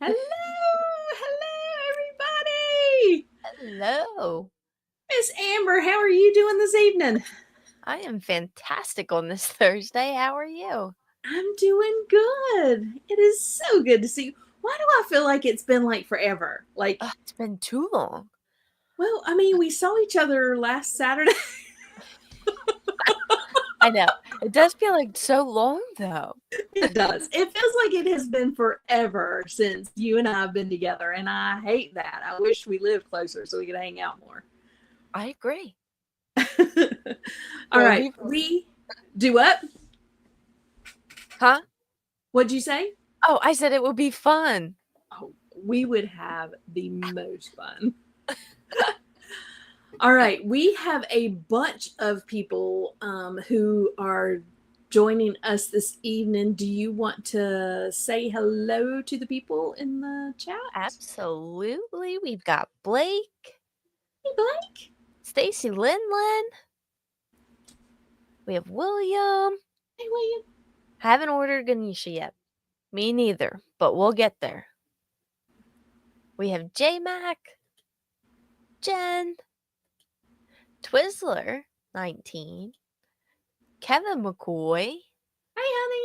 Hello, hello, everybody. Hello. Miss Amber, how are you doing this evening? I am fantastic on this Thursday. How are you? I'm doing good. It is so good to see you. Why do I feel like it's been like forever? It's been too long. Well, I mean, we saw each other last Saturday. I know. It does feel like so long, though. It does. It feels like it has been forever since you and I have been together, and I hate that. I wish we lived closer so we could hang out more. I agree. All right. We do what? Huh? What'd you say? Oh, I said it would be fun. Oh, we would have the most fun. All right, we have a bunch of people who are joining us this evening. Do you want to say hello to the people in the chat? Absolutely. We've got Blake. Hey, Blake. Stacy Linlin. We have William. Hey, William. Haven't ordered Ganesha yet. Me neither, but we'll get there. We have J-Mac. Jen. Twizzler, 19. Kevin McCoy. Hi,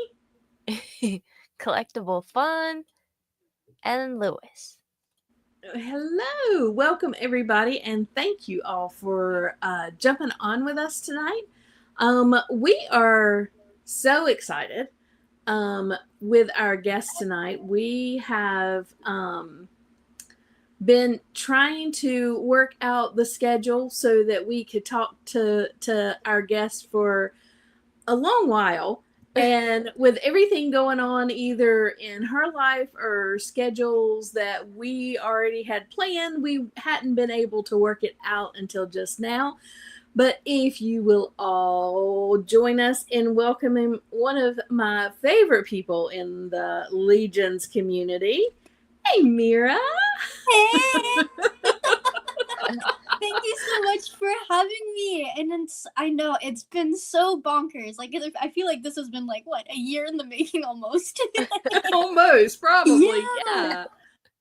honey. Collectible Fun. And Lewis. Hello. Welcome, everybody, and thank you all for jumping on with us tonight. We are so excited with our guest tonight. We have been trying to work out the schedule so that we could talk to our guest for a long while. And with everything going on either in her life or schedules that we already had planned, we hadn't been able to work it out until just now. But if you will all join us in welcoming one of my favorite people in the Legions community. Hey, Mira. Hey! Thank you so much for having me. And I know it's been so bonkers. Like, I feel like this has been like, what, a year in the making almost? Almost, probably, yeah.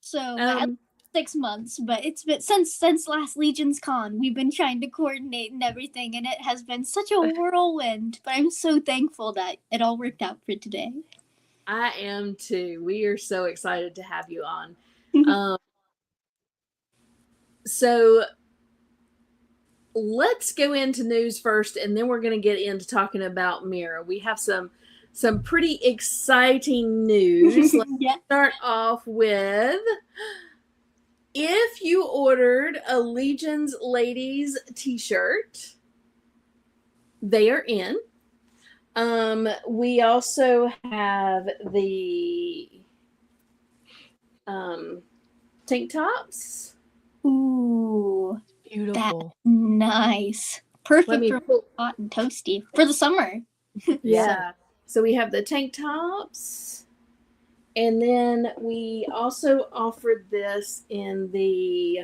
So, 6 months, but it's been since last Legion's Con, we've been trying to coordinate and everything, and it has been such a whirlwind. But I'm so thankful that it all worked out for today. I am too. We are so excited to have you on. So let's go into news first, and then we're going to get into talking about Mira. We have some pretty exciting news. Let's start off with, if you ordered a Legions Ladies t-shirt, they are in. We also have the tank tops. Ooh, beautiful. That's nice. Perfect for hot and toasty for the summer. Yeah. So we have the tank tops. And then we also offered this in the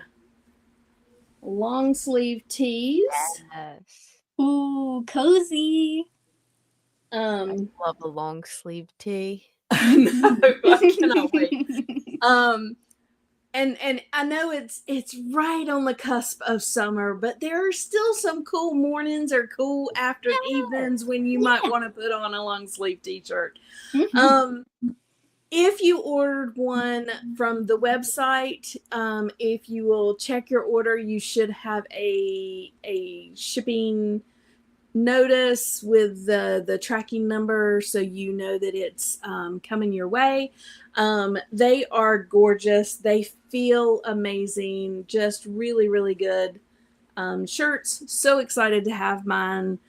long sleeve tees. Yes. Ooh, cozy. I love a long sleeve tee. No, I cannot wait. And I know it's right on the cusp of summer, but there are still some cool mornings or cool after evenings when you might want to put on a long sleeve t-shirt. If you ordered one from the website, if you will check your order, you should have a shipping notice with the tracking number so you know that it's coming your way. They are gorgeous. They feel amazing. Just really, really good shirts. So excited to have mine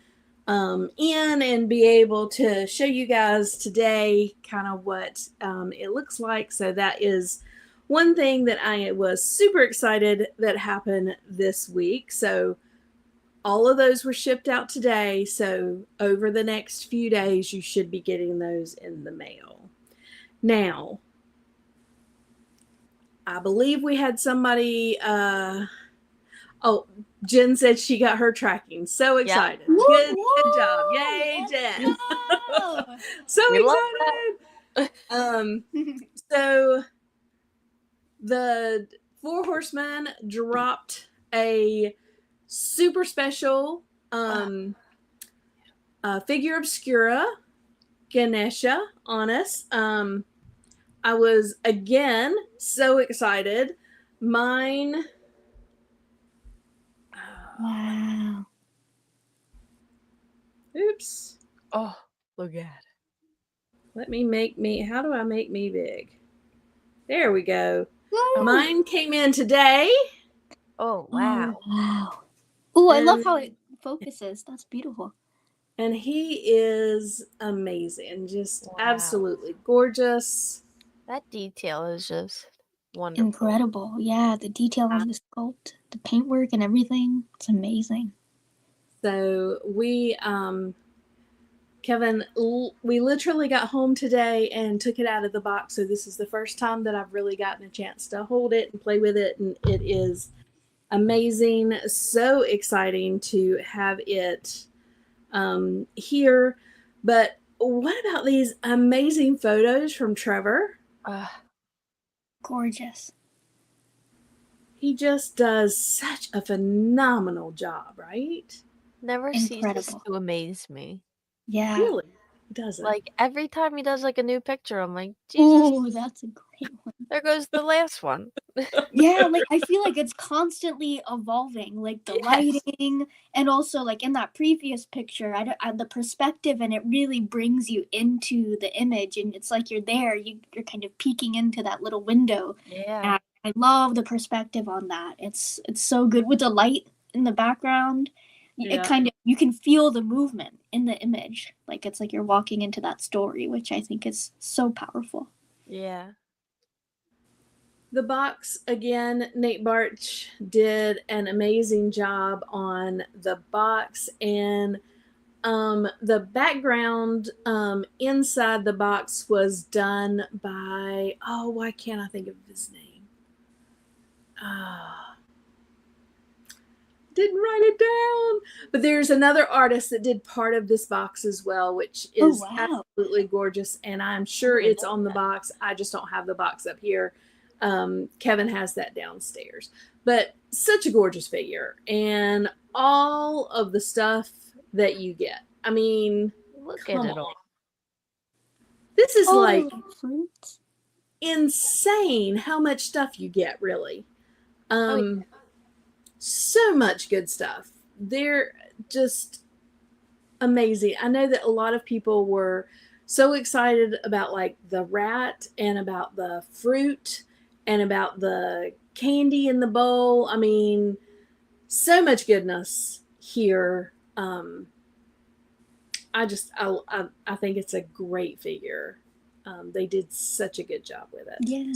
in and be able to show you guys today kind of what it looks like. So that is one thing that I was super excited that happened this week. So all of those were shipped out today. So over the next few days, you should be getting those in the mail. Now, I believe we had somebody, Jen said she got her tracking. So excited. Yep. Good job. Yay, Jen. So excited. So the Four Horsemen dropped a super special figure obscura Ganesha on us. I was again so excited. Mine. Wow. Oops. Oh, look at it. Let me make me. How do I make me big? There we go. Woo! Mine came in today. Oh, wow. Oh, wow. Oh, I love And- how it focuses. That's beautiful. And he is amazing. Just Wow. absolutely gorgeous. That detail is just wonderful. Incredible. Yeah, the detail on the sculpt, the paintwork and everything. It's amazing. So we, Kevin, we literally got home today and took it out of the box. So this is the first time that I've really gotten a chance to hold it and play with it. And it is amazing. So exciting to have it here. But what about these amazing photos from Trevor? Gorgeous. He just does such a phenomenal job, right? Never ceases Incredible. to amaze me. Yeah. Really, he does it. Like every time he does like a new picture, I'm like, Jesus, Oh, that's a great one. there goes the last one. Yeah, like I feel like it's constantly evolving, like the Yes. lighting, and also like in that previous picture, the perspective, and it really brings you into the image, and it's like you're there, you're kind of peeking into that little window. Yeah. And I love the perspective on that. It's so good with the light in the background. Yeah. It kind of, you can feel the movement in the image, like it's like you're walking into that story, which I think is so powerful. Yeah. The box, again, Nate Bartsch did an amazing job on the box, and the background inside the box was done by, oh, why can't I think of his name? Didn't write it down, but there's another artist that did part of this box as well, which is absolutely gorgeous, and I'm sure it's on the box. I just don't have the box up here. Kevin has that downstairs, but such a gorgeous figure, and all of the stuff that you get. I mean, Look at it all. This is like fruits. Insane how much stuff you get, really. Yeah. So much good stuff. They're just amazing. I know that a lot of people were so excited about like the rat and about the fruit and about the candy in the bowl. I mean, so much goodness here. I think it's a great figure. They did such a good job with it. Yeah.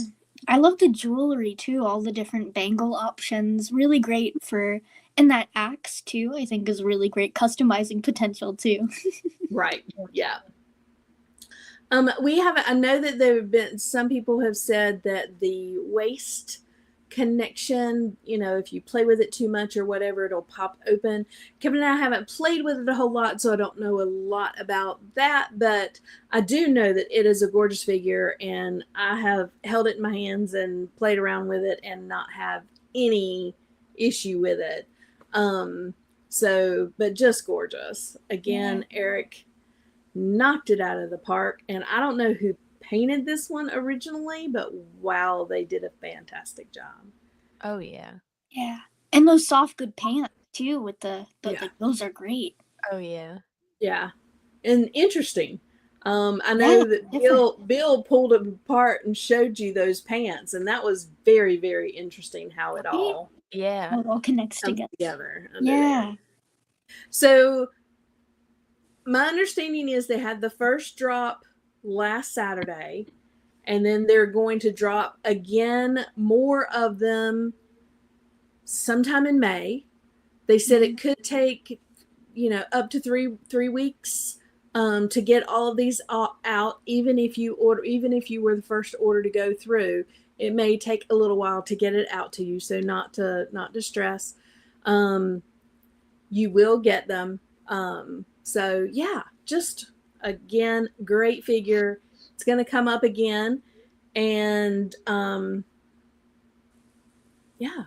I love the jewelry too, all the different bangle options. Really great for, and that axe too, I think is really great customizing potential too. Right. Yeah. I know that there have been, some people have said that the waist connection, if you play with it too much or whatever, it'll pop open. Kevin and I haven't played with it a whole lot, so I don't know a lot about that, but I do know that it is a gorgeous figure, and I have held it in my hands and played around with it and not have any issue with it. But just gorgeous. Again, yeah. Eric knocked it out of the park, and I don't know who painted this one originally, but wow, they did a fantastic job. Oh yeah. Yeah. And those soft good pants too with those are great. Oh yeah. Yeah. And interesting. I know that Bill pulled it apart and showed you those pants, and that was very, very interesting how it all how it all connects together. Yeah. There. So my understanding is they had the first drop last Saturday, and then they're going to drop again more of them sometime in May. They said it could take up to three weeks to get all of these out. Even if you were the first order to go through, it may take a little while to get it out to you, so not to stress. You will get them. So yeah, just again, great figure. It's going to come up again, and yeah.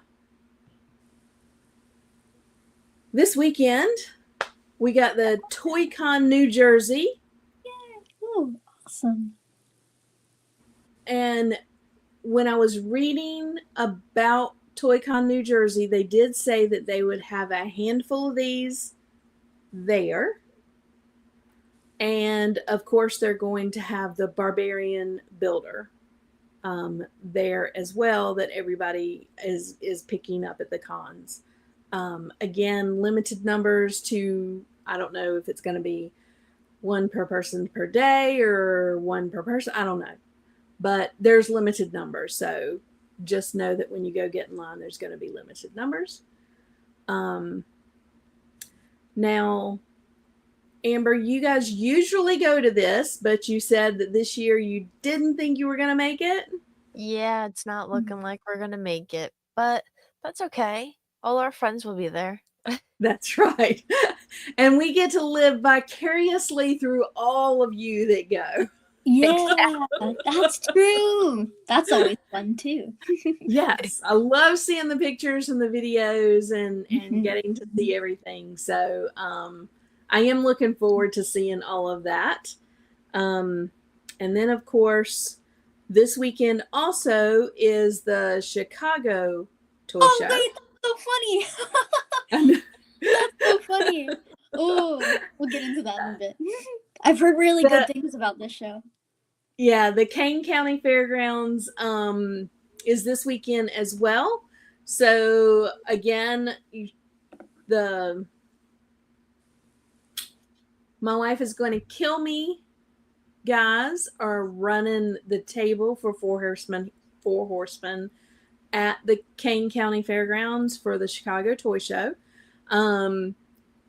This weekend, we got the ToyCon New Jersey. Oh, awesome. And when I was reading about ToyCon New Jersey, they did say that they would have a handful of these there. And of course, they're going to have the Barbarian Builder there as well that everybody is picking up at the cons. Again, limited numbers to, I don't know if it's going to be one per person per day or one per person. I don't know. But there's limited numbers. So just know that when you go get in line, there's going to be limited numbers. Now, Amber, you guys usually go to this, but you said that this year you didn't think you were going to make it. Yeah, it's not looking like we're going to make it, but that's okay. All our friends will be there. That's right. And we get to live vicariously through all of you that go. Yeah, that's true. That's always fun too. Yes, I love seeing the pictures and the videos and getting to see everything. So I am looking forward to seeing all of that. And then, of course, this weekend also is the Chicago Toy Show. Wait, that's so funny. That's so funny. Oh, we'll get into that in a bit. I've heard really good things about this show. Yeah, the Kane County Fairgrounds is this weekend as well. So again, my wife is going to kill me. Guys are running the table for Four Horsemen at the Kane County Fairgrounds for the Chicago Toy Show.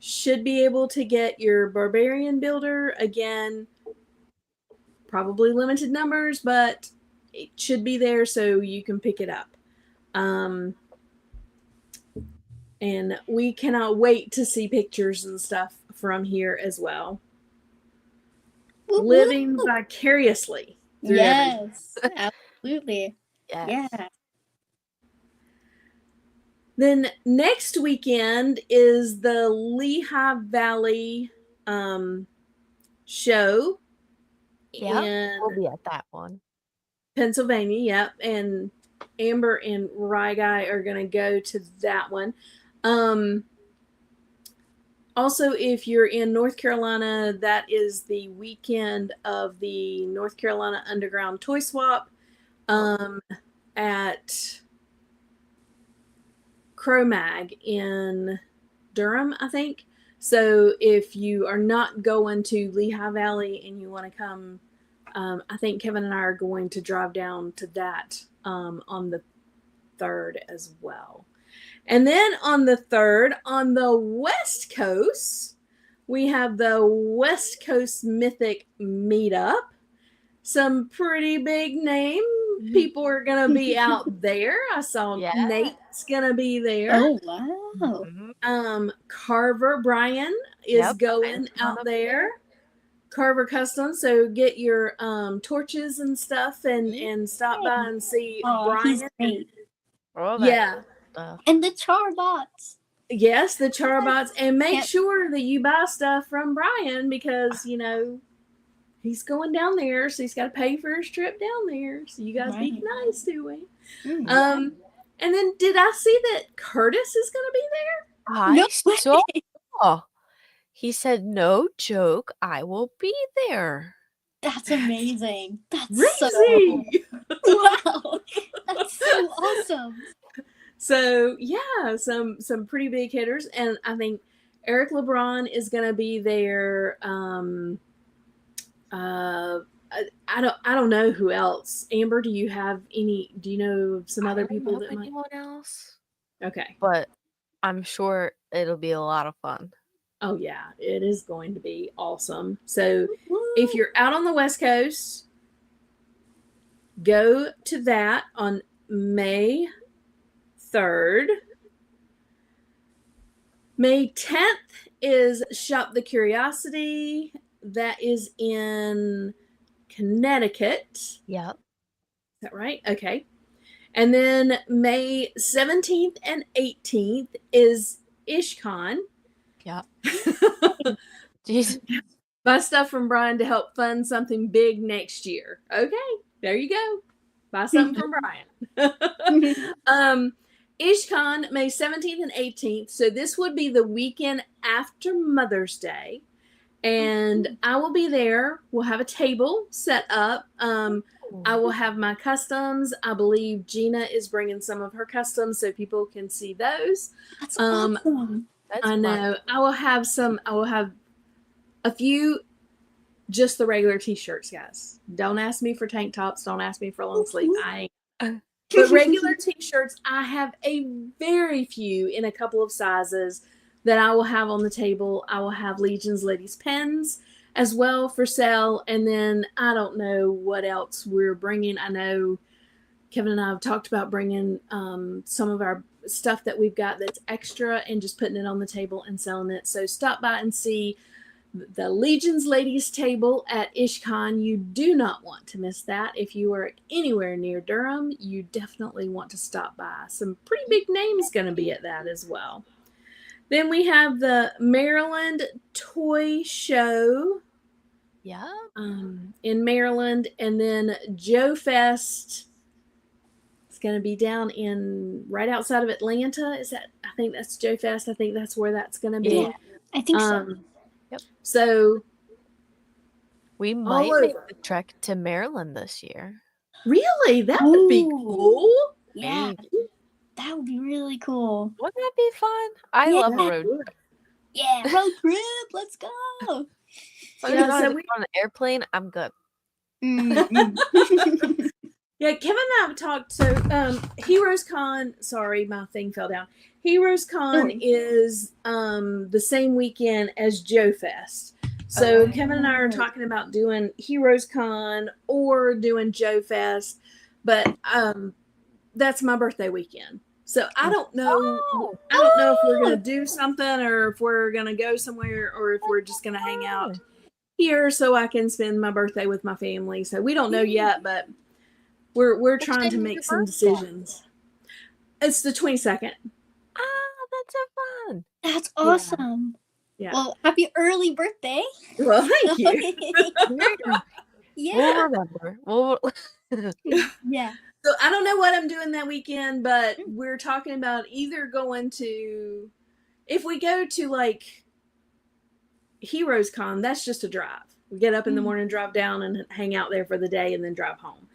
Should be able to get your Barbarian Builder again. Probably limited numbers, but it should be there so you can pick it up. And we cannot wait to see pictures and stuff from here as well. Living vicariously through everything. Absolutely. Yes. Yeah. Then next weekend is the Lehigh Valley show. Yeah, we'll be at that one. Pennsylvania, yep. And Amber and Rye Guy are going to go to that one. Also, if you're in North Carolina, that is the weekend of the North Carolina Underground Toy Swap at Cromag in Durham, I think. So if you are not going to Lehigh Valley and you want to come, I think Kevin and I are going to drive down to that on the 3rd as well. And then on the 3rd, on the West Coast, we have the West Coast Mythic Meetup. Some pretty big name people are going to be out there. I saw Nate's going to be there. Oh, wow. Carver Brian is going out there. Carver Custom. So get your torches and stuff and stop by and see Brian. He's great. Yeah. And the Charbots. Yes, the Charbots. And make sure that you buy stuff from Brian because, you know, he's going down there, so he's got to pay for his trip down there. So you guys be nice to him. Mm-hmm. And then did I see that Curtis is going to be there? I saw. He said, "No joke, I will be there." That's amazing. That's crazy. Wow, that's so awesome. So yeah, some pretty big hitters, and I think Eric LeBron is going to be there. I don't know who else. Amber, do you know some other people that might? Anyone else? Okay, but I'm sure it'll be a lot of fun. Oh yeah, it is going to be awesome. So if you're out on the West Coast, go to that on May 3rd. May 10th is Shop the Curiosity. That is in Connecticut. Yep. Is that right? Okay. And then May 17th and 18th is IshCon. Yeah. Jeez. Buy stuff from Brian to help fund something big next year. Okay, there you go. Buy something from Brian. IshCon, May 17th and 18th. So this would be the weekend after Mother's Day. And I will be there. We'll have a table set up. I will have my customs. I believe Gina is bringing some of her customs so people can see those. That's awesome. I know. I will have a few, just the regular t-shirts, guys. Don't ask me for tank tops. Don't ask me for long sleeve. But regular t-shirts, I have a very few in a couple of sizes that I will have on the table. I will have Legions Ladies pens as well for sale. And then I don't know what else we're bringing. I know Kevin and I have talked about bringing some of our stuff that we've got that's extra and just putting it on the table and selling it. So stop by and see the Legions Ladies table at IshCon. You do not want to miss that. If you are anywhere near Durham, you definitely want to stop by. Some pretty big names going to be at that as well. Then we have the Maryland Toy Show. Yeah. In Maryland. And then Joe Fest. It's going to be down in right outside of Atlanta. I think that's Joe Fest. I think that's where that's going to be. Yeah, I think so. Yep. So we might make the trek to Maryland this year. Really? That would be cool. Yeah. Maybe. That would be really cool. Wouldn't that be fun? I love a road trip. Yeah, road trip. Let's go. Yeah, so on an airplane, I'm good. Yeah, Kevin and I have talked. So, Heroes Con. Sorry, my thing fell down. Heroes Con is the same weekend as Joe Fest. So Kevin and I are talking about doing Heroes Con or doing Joe Fest, but that's my birthday weekend. So I don't know. I don't know if we're gonna do something or if we're gonna go somewhere or if we're just gonna hang out here so I can spend my birthday with my family. So we don't know yet, but we're trying to make some decisions. It's the 22nd. That's so fun. That's awesome. Yeah. Well, happy early birthday. Well, thank you. Yeah. We'll remember. Yeah. So I don't know what I'm doing that weekend, but we're talking about either going to, if we go to like Heroes Con, that's just a drive. We get up in the morning, drive down and hang out there for the day and then drive home.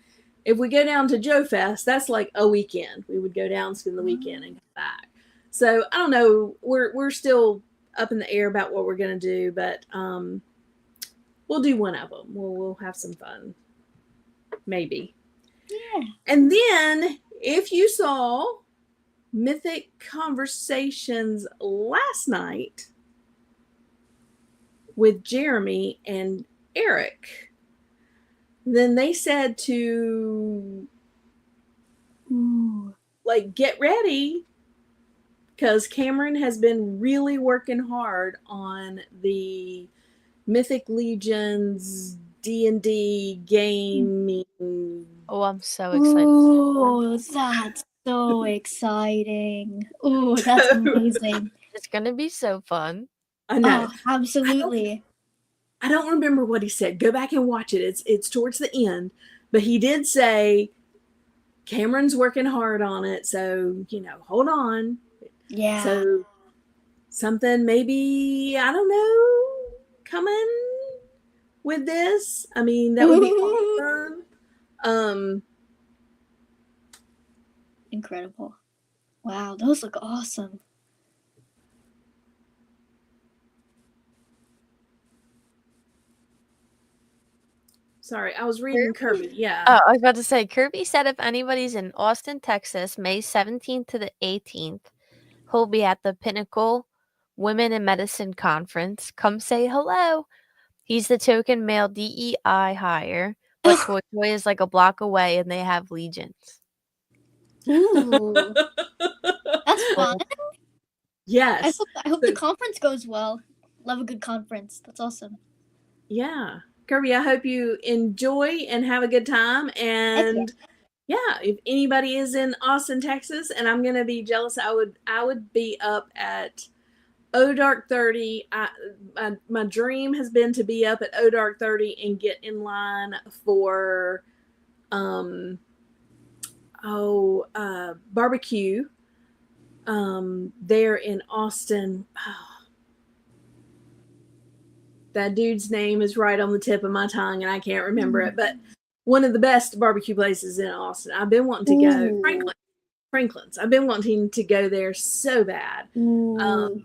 If we go down to Joe Fest, that's like a weekend. We would go down, spend the weekend and come back. So I don't know. We're still up in the air about what we're going to do, but we'll do one of them. We'll have some fun. Maybe. Yeah. And then if you saw Mythic Conversations last night with Jeremy and Eric, then they said to like get ready because Cameron has been really working hard on the Mythic Legions D&D gaming. Oh, I'm so excited. Oh, that's so exciting. Oh, that's amazing. It's going to be so fun. I know. Oh, absolutely. I don't remember what he said. Go back and watch it. It's towards the end. But he did say Cameron's working hard on it. So, hold on. Yeah. So something maybe, I don't know, coming with this. I mean, that would be awesome. Incredible. Wow, those look awesome. Sorry, I was reading Kirby. Yeah. Oh, I was about to say, Kirby said if anybody's in Austin, Texas, May 17th to the 18th, he'll be at the Pinnacle Women in Medicine Conference. Come say hello. He's the token male DEI hire, but Toy Toy is like a block away and they have legions. Ooh. That's fun. Yes. I hope the conference goes well. Love a good conference. That's awesome. Yeah. Kirby, I hope you enjoy and have a good time. And yeah, if anybody is in Austin, Texas, and I'm gonna be jealous, I would be up at dark 30. My dream has been to be up at dark 30 and get in line for barbecue there in Austin. That dude's name is right on the tip of my tongue and I can't remember it, but one of the best barbecue places in Austin. I've been wanting to go. Franklin's. I've been wanting to go there so bad. I'd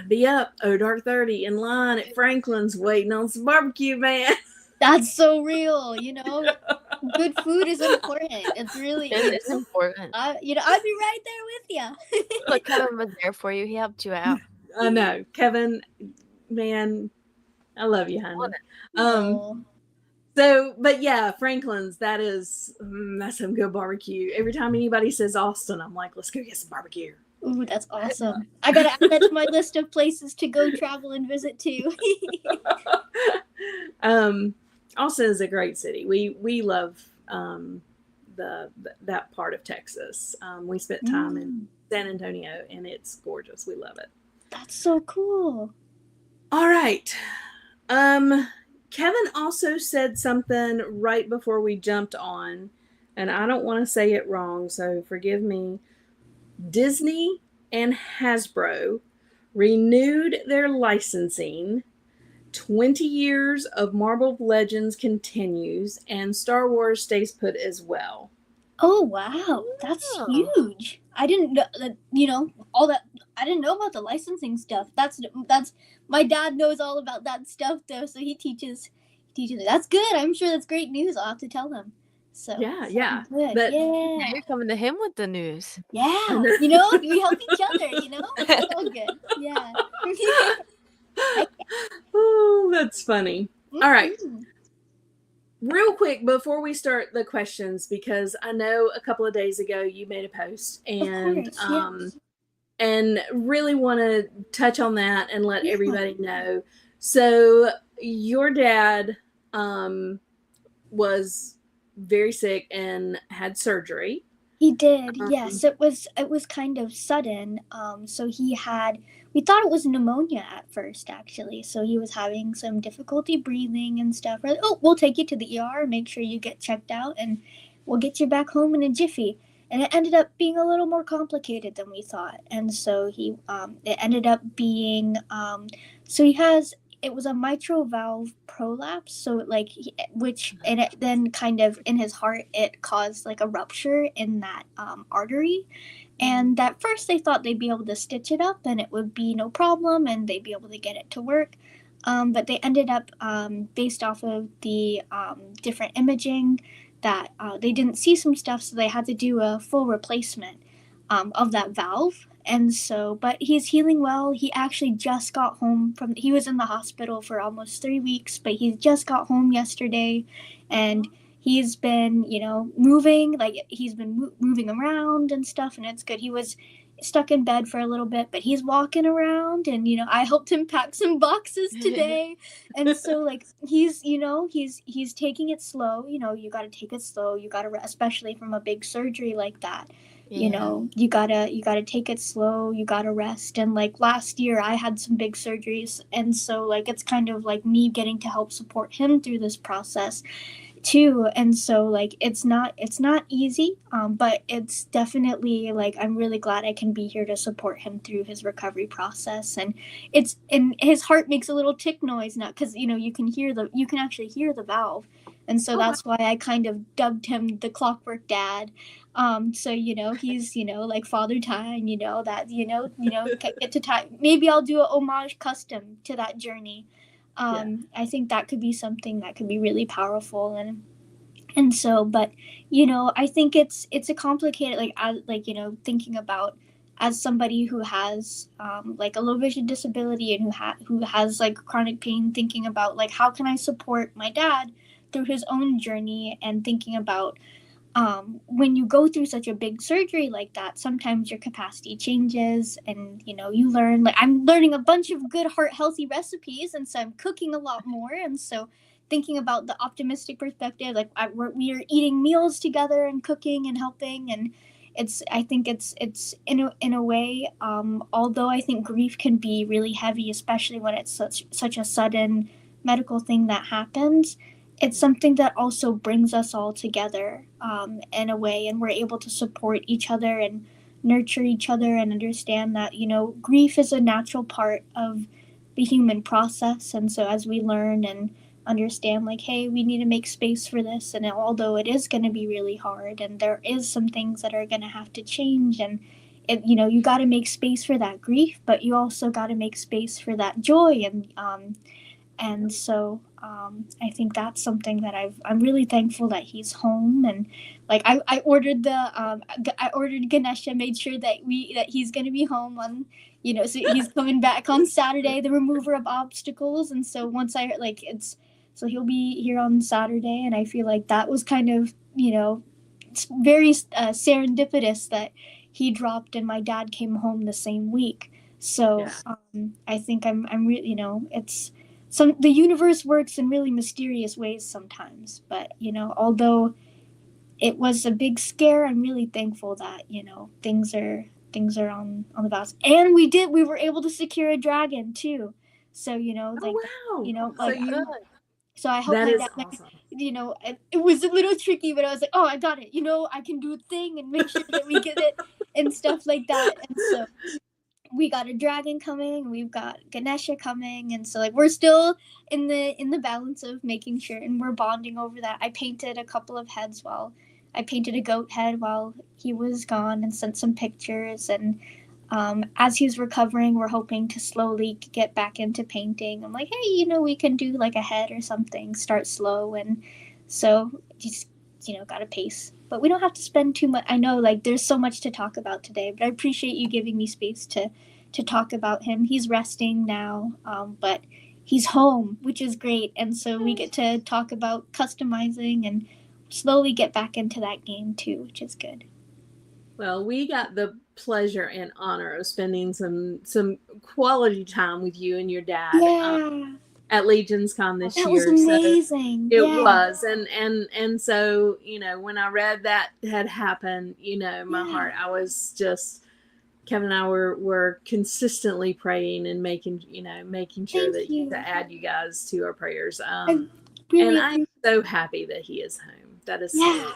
be up dark 30 in line at Franklin's waiting on some barbecue, man. That's so real, you know. Good food is important. It's really It's important. I'd be right there with you. Look, Kevin was there for you. He helped you out. I know, Kevin. Man, I love you, honey. So, but yeah, Franklin's. That's some good barbecue. Every time anybody says Austin, I'm like, let's go get some barbecue. Ooh, that's awesome. I gotta add that to my list of places to go travel and visit too. Austin is a great city. We love that part of Texas. We spent time in San Antonio and it's gorgeous. We love it. That's so cool. All right. Kevin also said something right before we jumped on, and I don't want to say it wrong, so forgive me. Disney and Hasbro renewed their licensing. 20 years of Marvel Legends continues, and Star Wars stays put as well. Oh, wow. That's huge. I didn't know that, all that. I didn't know about the licensing stuff. That's my dad knows all about that stuff though, so he teaches me. That's good. I'm sure that's great news. I'll have to tell him. So yeah. Good. But now you're coming to him with the news. Yeah. We help each other, It's all good. Yeah. Oh, that's funny. All right. Real quick before we start the questions, because I know a couple of days ago you made a post and yes. and really want to touch on that and let everybody know. So your dad was very sick and had surgery. He did. Yes, it was kind of sudden. So we thought it was pneumonia at first, actually. So he was having some difficulty breathing and stuff. We're like, oh, we'll take you to the ER, make sure you get checked out, and we'll get you back home in a jiffy. And it ended up being a little more complicated than we thought. And so it ended up being, it was a mitral valve prolapse. So it then kind of in his heart, it caused like a rupture in that artery. And at first they thought they'd be able to stitch it up and it would be no problem and they'd be able to get it to work. But they ended up, based off of the different imaging, that they didn't see some stuff, so they had to do a full replacement of that valve. And so, but he's healing well. He actually just got home he was in the hospital for almost 3 weeks, but he just got home yesterday, and he's been, moving, he's been moving around and stuff, and it's good. He was stuck in bed for a little bit, but he's walking around, and I helped him pack some boxes today. And so he's taking it slow. You got to take it slow. You got to, especially from a big surgery like that. Yeah. You gotta take it slow. You gotta rest. And last year I had some big surgeries, and so it's kind of me getting to help support him through this process too. And so it's not easy, but it's definitely I'm really glad I can be here to support him through his recovery process. And his heart makes a little tick noise now, because you can actually hear the valve. And so that's why I kind of dubbed him the Clockwork Dad. So he's Father Time, get to time. Maybe I'll do a homage custom to that journey. I think that could be something that could be really powerful. And so, but I think it's a complicated, thinking about, as somebody who has a low vision disability and who has chronic pain, thinking about how can I support my dad through his own journey, and thinking about when you go through such a big surgery like that, sometimes your capacity changes, and you learn. I'm learning a bunch of good heart healthy recipes, and so I'm cooking a lot more, and so thinking about the optimistic perspective, like we are eating meals together and cooking and helping, and I think it's in a way, although I think grief can be really heavy, especially when it's such a sudden medical thing that happens. It's something that also brings us all together, in a way, and we're able to support each other and nurture each other and understand that, grief is a natural part of the human process. And so as we learn and understand, like, hey, we need to make space for this, and although it is going to be really hard and there is some things that are going to have to change, and you got to make space for that grief, but you also got to make space for that joy. And so I think that's something that I'm really thankful that he's home. And like I ordered Ganesha, made sure that he's gonna be home on, so he's coming back on Saturday, the remover of obstacles. And so once so he'll be here on Saturday, and I feel like that was kind of, it's very serendipitous that he dropped and my dad came home the same week. So I think I'm really, it's the universe works in really mysterious ways sometimes. But although it was a big scare, I'm really thankful that things are on the balance. And we were able to secure a dragon too. So so I hope that my is dad, awesome. it was a little tricky, but I was like, oh, I got it. I can do a thing and make sure that we get it and stuff like that. And so we got a dragon coming, we've got Ganesha coming, and so we're still in the balance of making sure, and we're bonding over that. I painted a couple of heads I painted a goat head while he was gone and sent some pictures, and as he's recovering, we're hoping to slowly get back into painting. I'm like, hey, we can do like a head or something, start slow, and so just gotta pace. But we don't have to spend too much. I know there's so much to talk about today, but I appreciate you giving me space to talk about him. He's resting now, but he's home, which is great. And so we get to talk about customizing and slowly get back into that game too, which is good. Well, we got the pleasure and honor of spending some quality time with you and your dad at Legions Con this year. That was amazing. So it was. And so, when I read that had happened, my heart, I was just, Kevin and I were consistently praying and making sure to add you guys to our prayers. And I'm so happy that he is home. That is so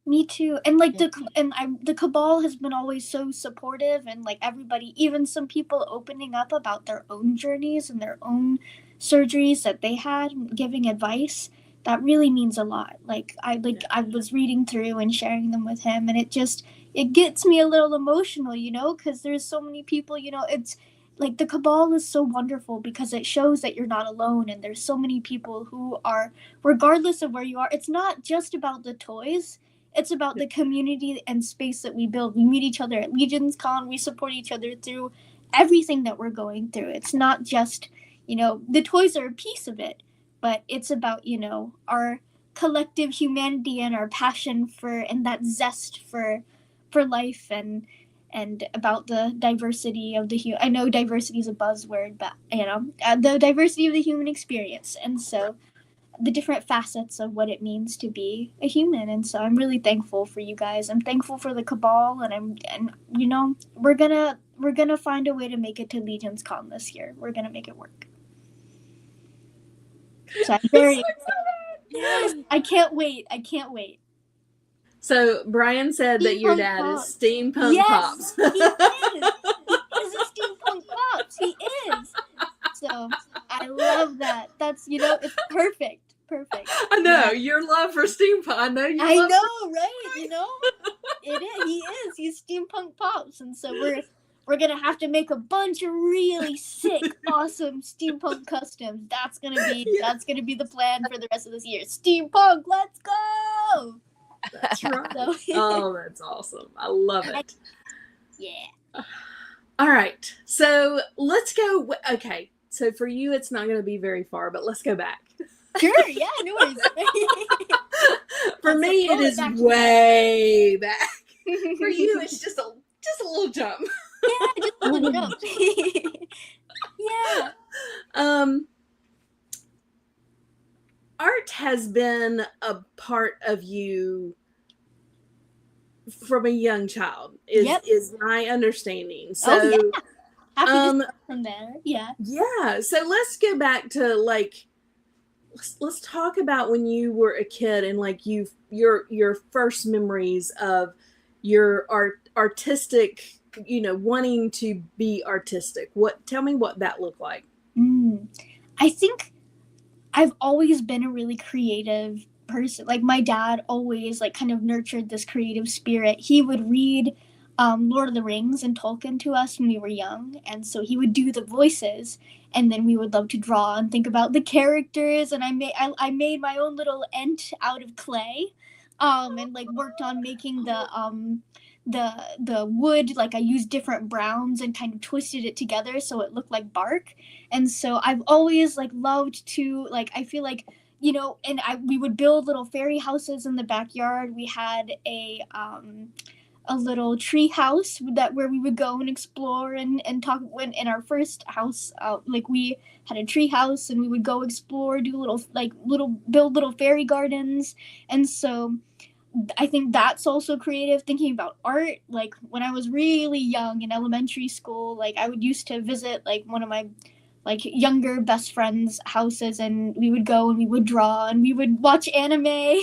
me too. And the Cabal has been always so supportive, and everybody, even some people opening up about their own journeys and their own surgeries that they had, giving advice. That really means a lot. I was reading through and sharing them with him, and it gets me a little emotional, because there's so many people, it's the Cabal is so wonderful because it shows that you're not alone, and there's so many people who are, regardless of where you are, it's not just about the toys. It's about the community and space that we build. We meet each other at Legions Con. We support each other through everything that we're going through. It's not just, the toys are a piece of it, but it's about, our collective humanity and our passion for, and that zest for life, and about the diversity of the I know diversity is a buzzword, but the diversity of the human experience. And so the different facets of what it means to be a human. And so I'm really thankful for you guys. I'm thankful for the Cabal, and we're gonna find a way to make it to Legions Con this year. We're gonna make it work. So I'm very yes, I can't wait. So Brian said that your dad is Steampunk Pops. He is. He is a Steampunk Pops. He is. So I love that. That's it's perfect. I know your love for steampunk. I know you. I know, right? It is. He is. He's Steampunk Pops, and so we're gonna have to make a bunch of really sick, awesome steampunk customs. That's gonna be the plan for the rest of this year. Steampunk, let's go! That's right. Oh, that's awesome. I love it. Yeah. All right. So let's go. Okay. So for you, it's not going to be very far, but let's go back. Sure. Yeah. No worries. For me, it is way back. For you, it's just a little jump. Yeah, just a little jump. Yeah. art has been a part of you from a young child, is my understanding. So, oh yeah, happy to start from there. Yeah. Yeah. So let's go back to like, let's talk about when you were a kid and like your first memories of your artistic, wanting to be artistic. Tell me what that looked like. I think I've always been a really creative person. Like my dad always like kind of nurtured this creative spirit. He would read Lord of the Rings and Tolkien to us when we were young, and so he would do the voices, and then we would love to draw and think about the characters. And I made my own little Ent out of clay, and like worked on making the wood. Like I used different browns and kind of twisted it together so it looked like bark. And so I've always like loved to, like, I feel like, and we would build little fairy houses in the backyard. We had a little tree house where we would go and explore and talk. When in our first house, like we had a tree house and we would go explore, do build little fairy gardens. And so I think that's also creative. Thinking about art, like when I was really young in elementary school, like I would used to visit like one of my like younger best friends' houses, and we would go and we would draw and we would watch anime.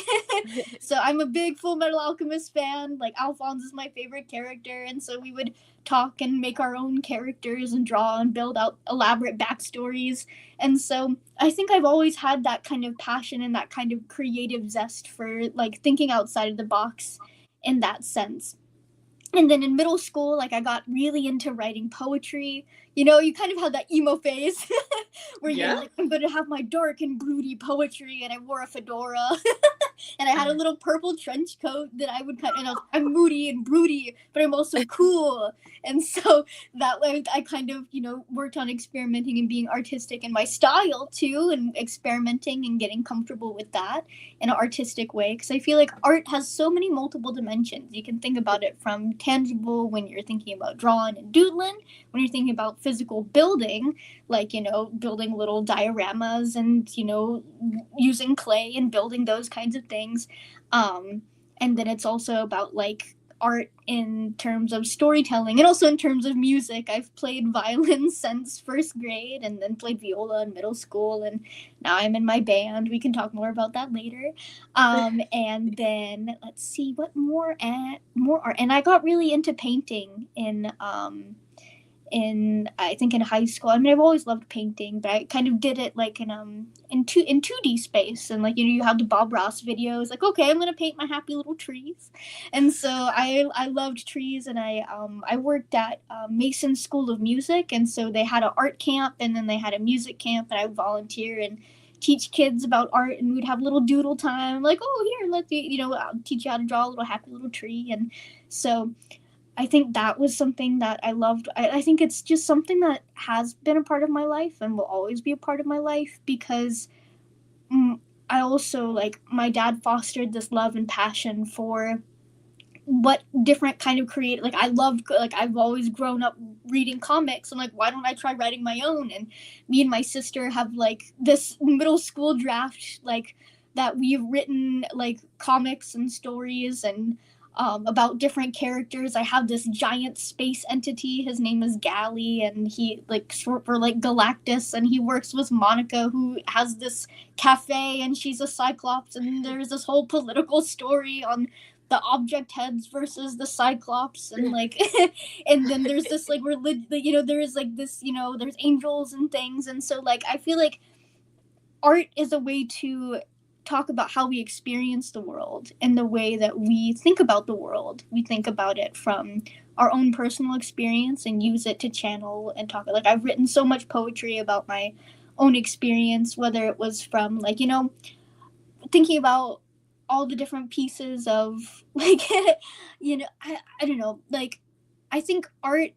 So I'm a big Full Metal Alchemist fan. Like Alphonse is my favorite character, and so we would talk and make our own characters and draw and build out elaborate backstories. And so I think I've always had that kind of passion and that kind of creative zest for like thinking outside of the box in that sense. And then in middle school, like I got really into writing poetry. You kind of have that emo phase where you're like, I'm going to have my dark and broody poetry, and I wore a fedora. And I had a little purple trench coat that I would cut, and I'm moody and broody, but I'm also cool. And so that way I kind of, worked on experimenting and being artistic in my style too, and experimenting and getting comfortable with that in an artistic way. Because I feel like art has so many multiple dimensions. You can think about it from tangible when you're thinking about drawing and doodling, when you're thinking about physical building, like, building little dioramas and, using clay and building those kinds of things. And then it's also about like art in terms of storytelling and also in terms of music. I've played violin since first grade, and then played viola in middle school, and now I'm in my band. We can talk more about that later. And then let's see what more art. And I got really into painting in I think in high school. I mean, I've always loved painting, but I kind of did it like in 2D space, and like you have the Bob Ross videos. Like, okay, I'm gonna paint my happy little trees, and so I loved trees, and I worked at Mason School of Music, and so they had an art camp, and then they had a music camp, and I would volunteer and teach kids about art, and we'd have little doodle time. Like, oh, here, let me I'll teach you how to draw a little happy little tree, and so. I think that was something that I loved. I think it's just something that has been a part of my life and will always be a part of my life, because I also, like, my dad fostered this love and passion for what different kind of like I've always grown up reading comics. I'm like, why don't I try writing my own? And me and my sister have like this middle school draft, like that we've written like comics and stories and about different characters. I have this giant space entity. His name is Galley, and he like short for like Galactus, and he works with Monica, who has this cafe, and she's a Cyclops, and there's this whole political story on the object heads versus the Cyclops, and like and then there's this like there's like this there's angels and things. And so like I feel like art is a way to talk about how we experience the world and the way that we think about the world. We think about it from our own personal experience and use it to channel and talk. Like I've written so much poetry about my own experience, whether it was from like, thinking about all the different pieces of like, I don't know, like I think art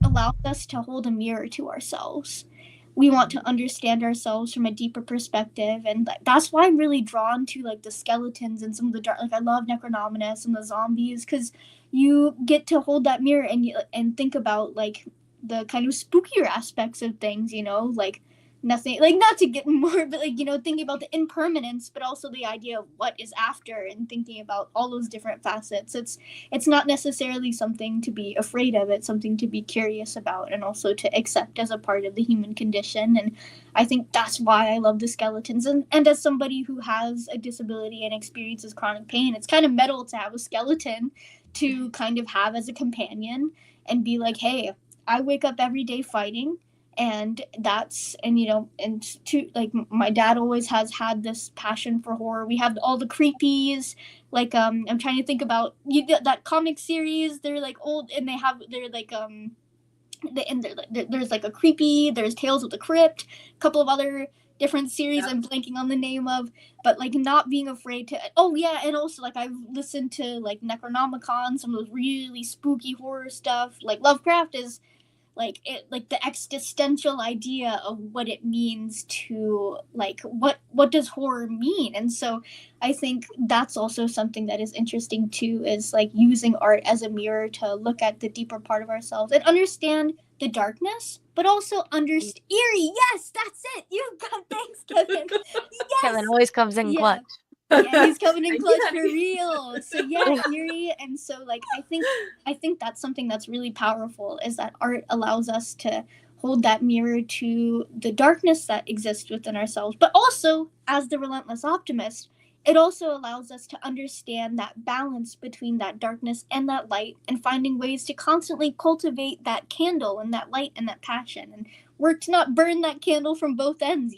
allows us to hold a mirror to ourselves. We want to understand ourselves from a deeper perspective, and that's why I'm really drawn to like the skeletons and some of the dark. Like I love Necronominus and the zombies, because you get to hold that mirror and think about like the kind of spookier aspects of things. Like nothing, like, not to get more, but like, thinking about the impermanence, but also the idea of what is after, and thinking about all those different facets. It's not necessarily something to be afraid of, it's something to be curious about, and also to accept as a part of the human condition. And I think that's why I love the skeletons. And as somebody who has a disability and experiences chronic pain, it's kind of metal to have a skeleton to kind of have as a companion, and be like, hey, I wake up every day fighting. And to, like, my dad always has had this passion for horror. We have all the creepies, like, I'm trying to think about that comic series. They're like old, and they're like there's like a creepy, there's Tales of the Crypt, a couple of other different series I'm blanking on the name of, but like not being afraid to, and also like I've listened to like Necronomicon, some of those really spooky horror stuff. Like Lovecraft is like the existential idea of what it means to, like, what does horror mean. And so I think that's also something that is interesting too, is like using art as a mirror to look at the deeper part of ourselves and understand the darkness, but also understand eerie. Yes, that's it. You got, thanks, Kevin. Yes. Kevin always comes in clutch. Yeah, he's coming in clutch for real. So yeah, eerie. And so like I think that's something that's really powerful, is that art allows us to hold that mirror to the darkness that exists within ourselves. But also, as the relentless optimist, it also allows us to understand that balance between that darkness and that light, and finding ways to constantly cultivate that candle and that light and that passion, and work to not burn that candle from both ends,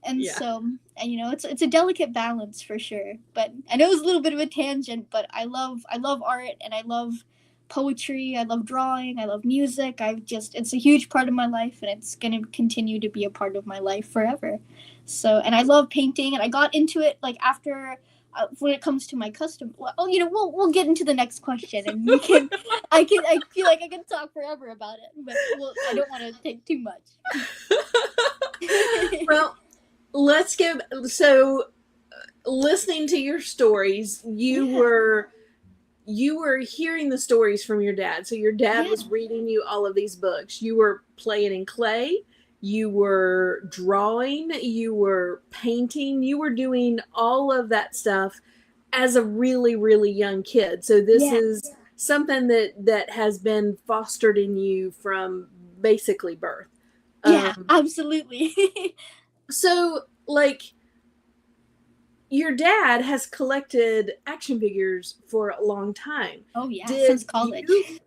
And so, it's a delicate balance for sure. But I know it was a little bit of a tangent, but I love art, and I love poetry. I love drawing. I love music. It's a huge part of my life, and it's going to continue to be a part of my life forever. So, and I love painting, and I got into it like after, when it comes to my custom. Well, we'll get into the next question, and I feel like I can talk forever about it, but I don't want to take too much. Well, listening to your stories, you were hearing the stories from your dad. So your dad was reading you all of these books. You were playing in clay, you were drawing, you were painting, you were doing all of that stuff as a really, really young kid. So this is something that has been fostered in you from basically birth. Yeah, absolutely. So, like, your dad has collected action figures for a long time. Oh, yeah, since college. Did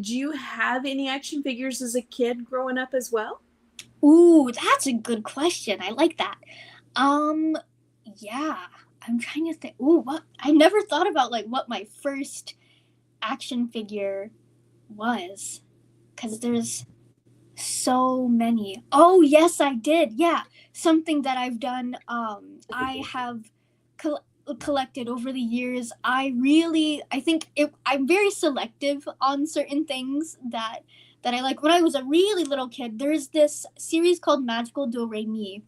you have any action figures as a kid growing up as well? Ooh, that's a good question. I like that. Yeah, I'm trying to think. Ooh, what? I never thought about, like, what my first action figure was, because there's so many. Oh, yes, I did. Yeah, something that I've done. I have collected over the years. I'm very selective on certain things that I like. When I was a really little kid, there's this series called Magical Do Re Mi,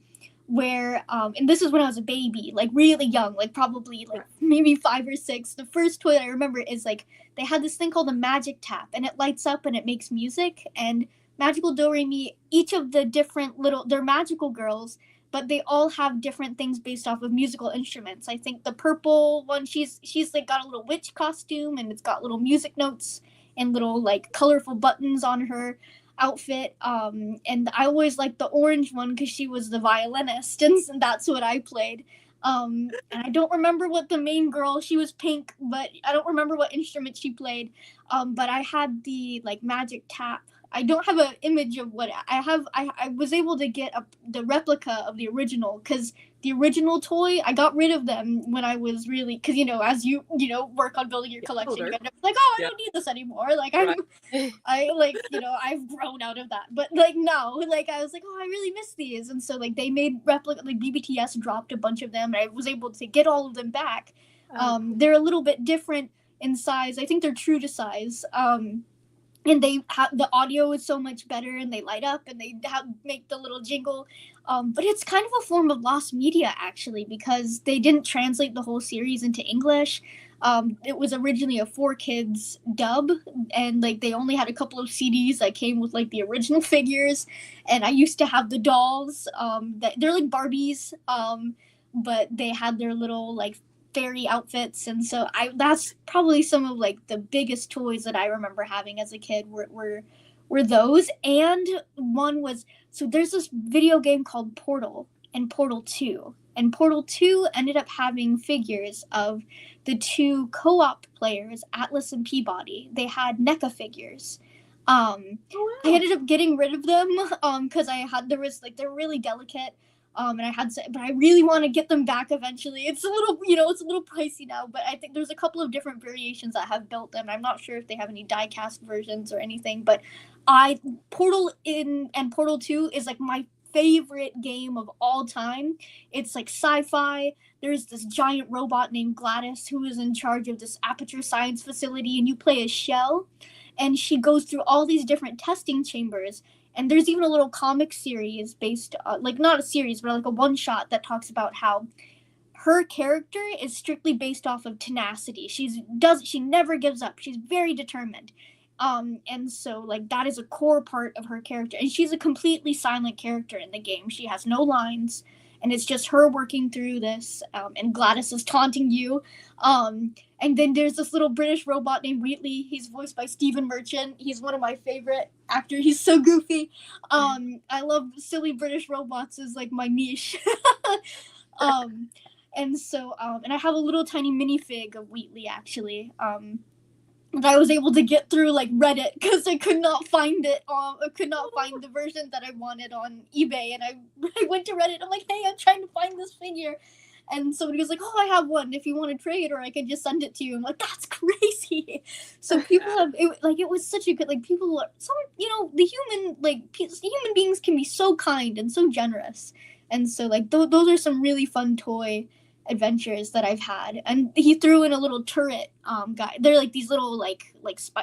where and this is when I was a baby, like really young, like probably like maybe 5 or 6. The first toy that I remember is like they had this thing called a magic tap, and it lights up and it makes music. And Magical Do Re Mi, each of the different they're magical girls, but they all have different things based off of musical instruments. I think the purple one, she's like got a little witch costume, and it's got little music notes and little like colorful buttons on her outfit. And I always liked the orange one because she was the violinist, and that's what I played. And I don't remember what the main girl, she was pink, but I don't remember what instrument she played. But I had the like magic tap. I don't have an image of what I have. I was able to get the replica of the original, because the original toy, I got rid of them when I was really, because as you work on building your collection, you're like, oh, I don't need this anymore. Like I've grown out of that. But like no, like I was like, oh, I really miss these, and so like they made replica, like BBTS dropped a bunch of them, and I was able to get all of them back. They're a little bit different in size. I think they're true to size. and they have the audio is so much better, and they light up, and they make the little jingle. But it's kind of a form of lost media, actually, because they didn't translate the whole series into English. It was originally a 4Kids dub, and like they only had a couple of CDs that came with like the original figures. And I used to have the dolls. That they're like Barbies, but they had their little like fairy outfits, and so that's probably some of like the biggest toys that I remember having as a kid were those. And one was, so there's this video game called Portal and Portal 2, and Portal 2 ended up having figures of the two co-op players, Atlas and Peabody. They had NECA figures. I ended up getting rid of them because they're really delicate. And but I really want to get them back eventually. It's a little, it's a little pricey now, but I think there's a couple of different variations that have built them. I'm not sure if they have any die-cast versions or anything, but Portal and Portal 2 is like my favorite game of all time. It's like sci-fi. There's this giant robot named Gladys who is in charge of this Aperture Science facility, and you play as Shell, and she goes through all these different testing chambers. And there's even a little comic series based, like not a series, but like a one-shot that talks about how her character is strictly based off of tenacity. She never gives up. She's very determined. And so like that is a core part of her character. And she's a completely silent character in the game. She has no lines, and it's just her working through this. And Gladys is taunting you. And then there's this little British robot named Wheatley. He's voiced by Stephen Merchant. He's one of my favorite actors. He's so goofy. I love silly British robots is like my niche. And so, and I have a little tiny minifig of Wheatley, actually. That I was able to get through like Reddit because I could not find it. I could not find the version that I wanted on eBay, and I went to Reddit. I'm like, hey, I'm trying to find this figure, and somebody was like, oh, I have one if you want to trade, or I could just send it to you. I'm like, that's crazy. So people have it was such a good, like, people are some, the human beings can be so kind and so generous, and so like those are some really fun toy adventures that I've had. And he threw in a little turret guy. They're like these little like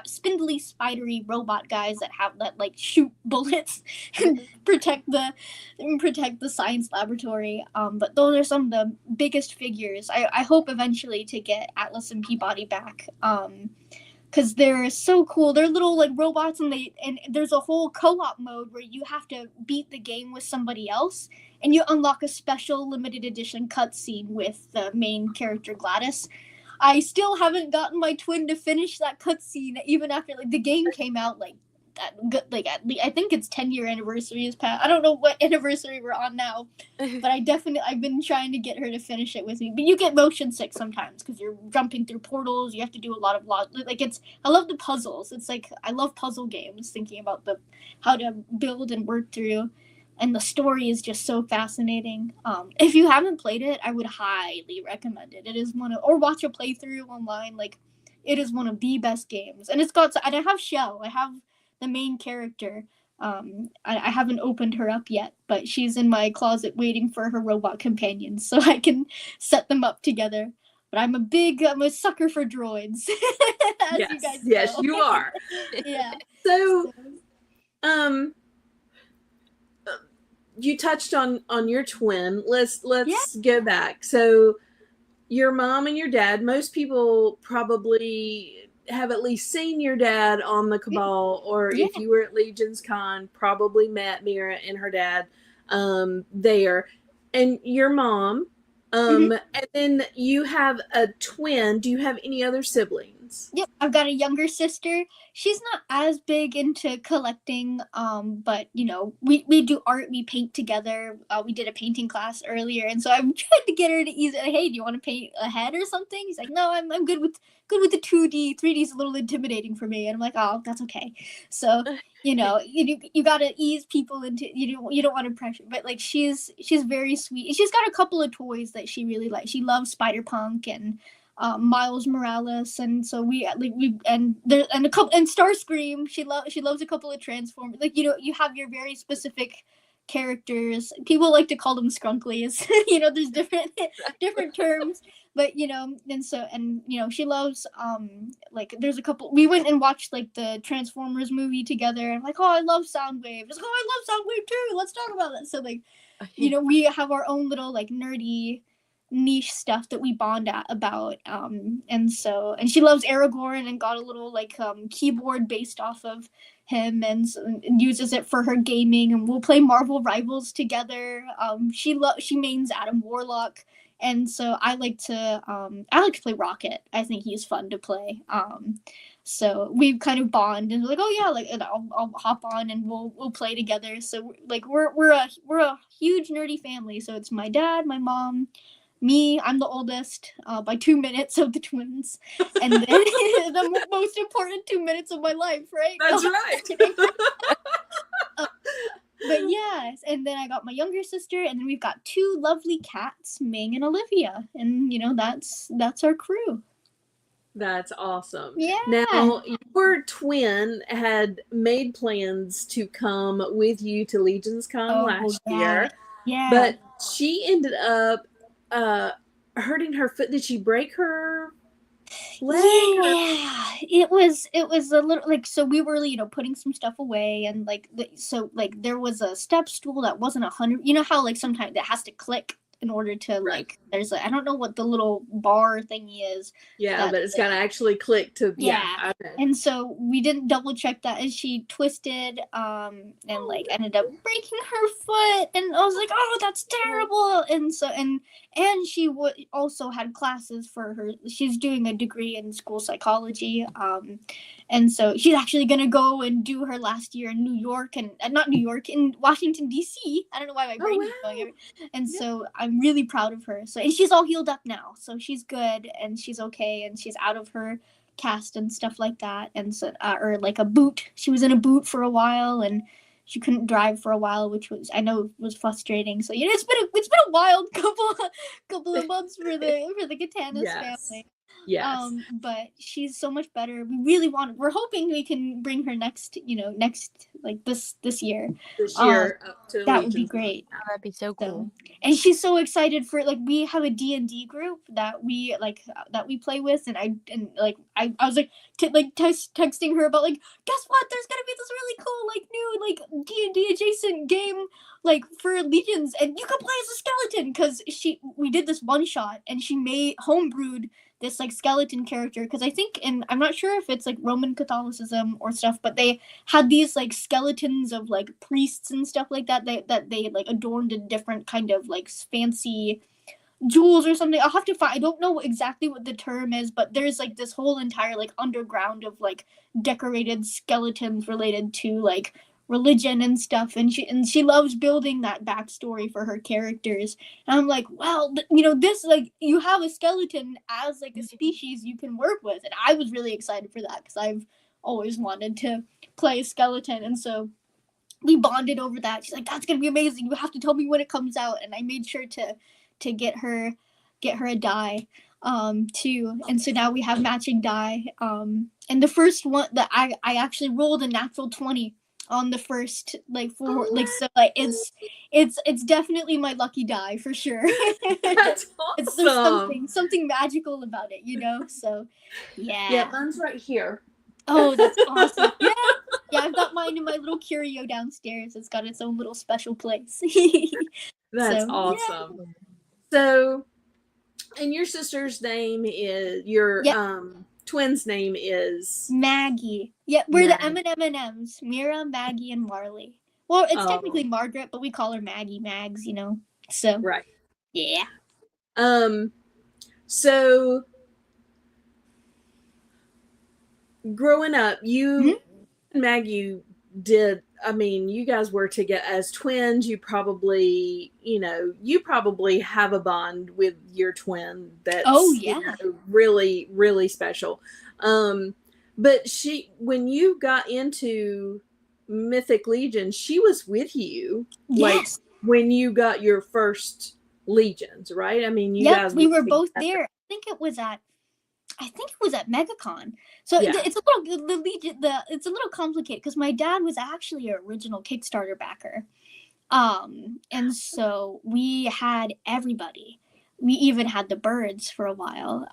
spindly spidery robot guys that shoot bullets and protect the science laboratory. But those are some of the biggest figures. I hope eventually to get Atlas and Peabody back, because they're so cool. They're little like robots, and there's a whole co-op mode where you have to beat the game with somebody else, and you unlock a special limited edition cutscene with the main character Gladys. I still haven't gotten my twin to finish that cutscene, even after like the game came out. I think its 10-year anniversary is past. I don't know what anniversary we're on now, but I've been trying to get her to finish it with me. But you get motion sick sometimes because you're jumping through portals. You have to do a lot of I love the puzzles. It's like I love puzzle games. Thinking about how to build and work through, and the story is just so fascinating. If you haven't played it, I would highly recommend it. It is or watch a playthrough online. Like, it is one of the best games, and I have Shell. I have the main character. I haven't opened her up yet, but she's in my closet waiting for her robot companions so I can set them up together. But I'm a sucker for droids. As yes, you guys know. Yes, you are. Yeah. So, you touched on your twin. Let's go back. So, your mom and your dad. Most people probably have at least seen your dad on the Cabal, or if you were at Legions Con, probably met Mira and her dad there. And your mom, and then you have a twin. Do you have any other siblings? Yep, I've got a younger sister. She's not as big into collecting, but we do art. We paint together. We did a painting class earlier, and so I'm trying to get her to ease it. Hey, do you want to paint a head or something? He's like, no, I'm good with the 2D. 3D is a little intimidating for me, and I'm like, oh, that's okay. So you gotta ease people into you don't want to pressure, but like she's very sweet. She's got a couple of toys that she really likes. She loves Spider-Punk and Miles Morales, and so and Starscream. She loves a couple of Transformers. Like you have your very specific characters. People like to call them scrunklies. There's different terms. But and she loves like there's a couple. We went and watched like the Transformers movie together. And like, oh, I love Soundwave. It's like, oh, I love Soundwave too. Let's talk about that. So like, we have our own little like nerdy niche stuff that we bond about. And she loves Aragorn and got a little like keyboard based off of him and uses it for her gaming. And we'll play Marvel Rivals together. She mains Adam Warlock. And so I like to play Rocket. I think he's fun to play. So we kind of bond and like, oh yeah, like and I'll hop on and we'll play together. So like we're a huge nerdy family. So it's my dad, my mom, me. I'm the oldest by 2 minutes of the twins, and then the most important 2 minutes of my life, right? That's right. But yes, and then I got my younger sister, and then we've got 2 lovely cats, Ming and Olivia, and that's our crew. That's awesome. Yeah. Now, your twin had made plans to come with you to Legions Con last year. Yeah. But she ended up hurting her foot. Did she break her leg? Yeah. It was a little like, so we were, putting some stuff away, and like there was a step stool that wasn't 100. You know how like sometimes it has to click in order to like there's I don't know what the little bar thingy is. Yeah, but it's got to actually click to And so we didn't double check that, and she twisted and like ended up breaking her foot, and I was like, oh, that's terrible. And so and she also had classes for her. She's doing a degree in school psychology, and so she's actually gonna go and do her last year in New York, and not New York, in Washington D.C. I don't know why my brain is going everywhere. And so I'm really proud of her. So, and she's all healed up now, so she's good and she's okay, and she's out of her cast and stuff like that. And so, or like a boot. She was in a boot for a while, and she couldn't drive for a while, which I know was frustrating. So it's been a wild couple of months for the Gaitanis family. Yes. But she's so much better. We really we're hoping we can bring her next like this year. This year up to that would be great. Oh, that'd be so cool. And she's so excited for like, we have a D&D group that we play with, and I was like texting her about like, guess what? There's gonna be this really cool like new like D&D adjacent game like for Legions, and you can play as a skeleton, because we did this one shot and she homebrewed this like skeleton character, because I think, and I'm not sure if it's like Roman Catholicism or stuff, but they had these like skeletons of like priests and stuff like that they like adorned in different kind of like fancy jewels or something. I'll have to find, I don't know exactly what the term is, but there's like this whole entire like underground of like decorated skeletons related to like religion and stuff, and she loves building that backstory for her characters. And I'm like, well, this like, you have a skeleton as like a species you can work with, and I was really excited for that because I've always wanted to play a skeleton. And so we bonded over that. She's like, that's gonna be amazing, you have to tell me when it comes out. And I made sure to get her a die too. And so now we have matching die. And the first one that I actually rolled a natural 20 on the first like four, like, so like it's definitely my lucky die for sure. That's awesome. There's something magical about it, so yeah, mine's right here. Oh, that's awesome. Yeah, I've got mine in my little curio downstairs. It's got its own little special place. That's awesome. So, and your sister's name is twin's name is Maggie. Yeah, we're the M&Ms. Mira, Maggie, and Marley. Well, it's technically Margaret, but we call her Maggie, Mags, So right. Yeah. So growing up, you and Maggie did. I mean, you guys were together as twins. You probably, have a bond with your twin that's really, really special. But when you got into Mythic Legion, she was with you, like when you got your first Legions, right? I mean, you guys. We were both there. I think it was at MegaCon. So it's a little complicated because my dad was actually an original Kickstarter backer, And so we had everybody. We even had the birds for a while.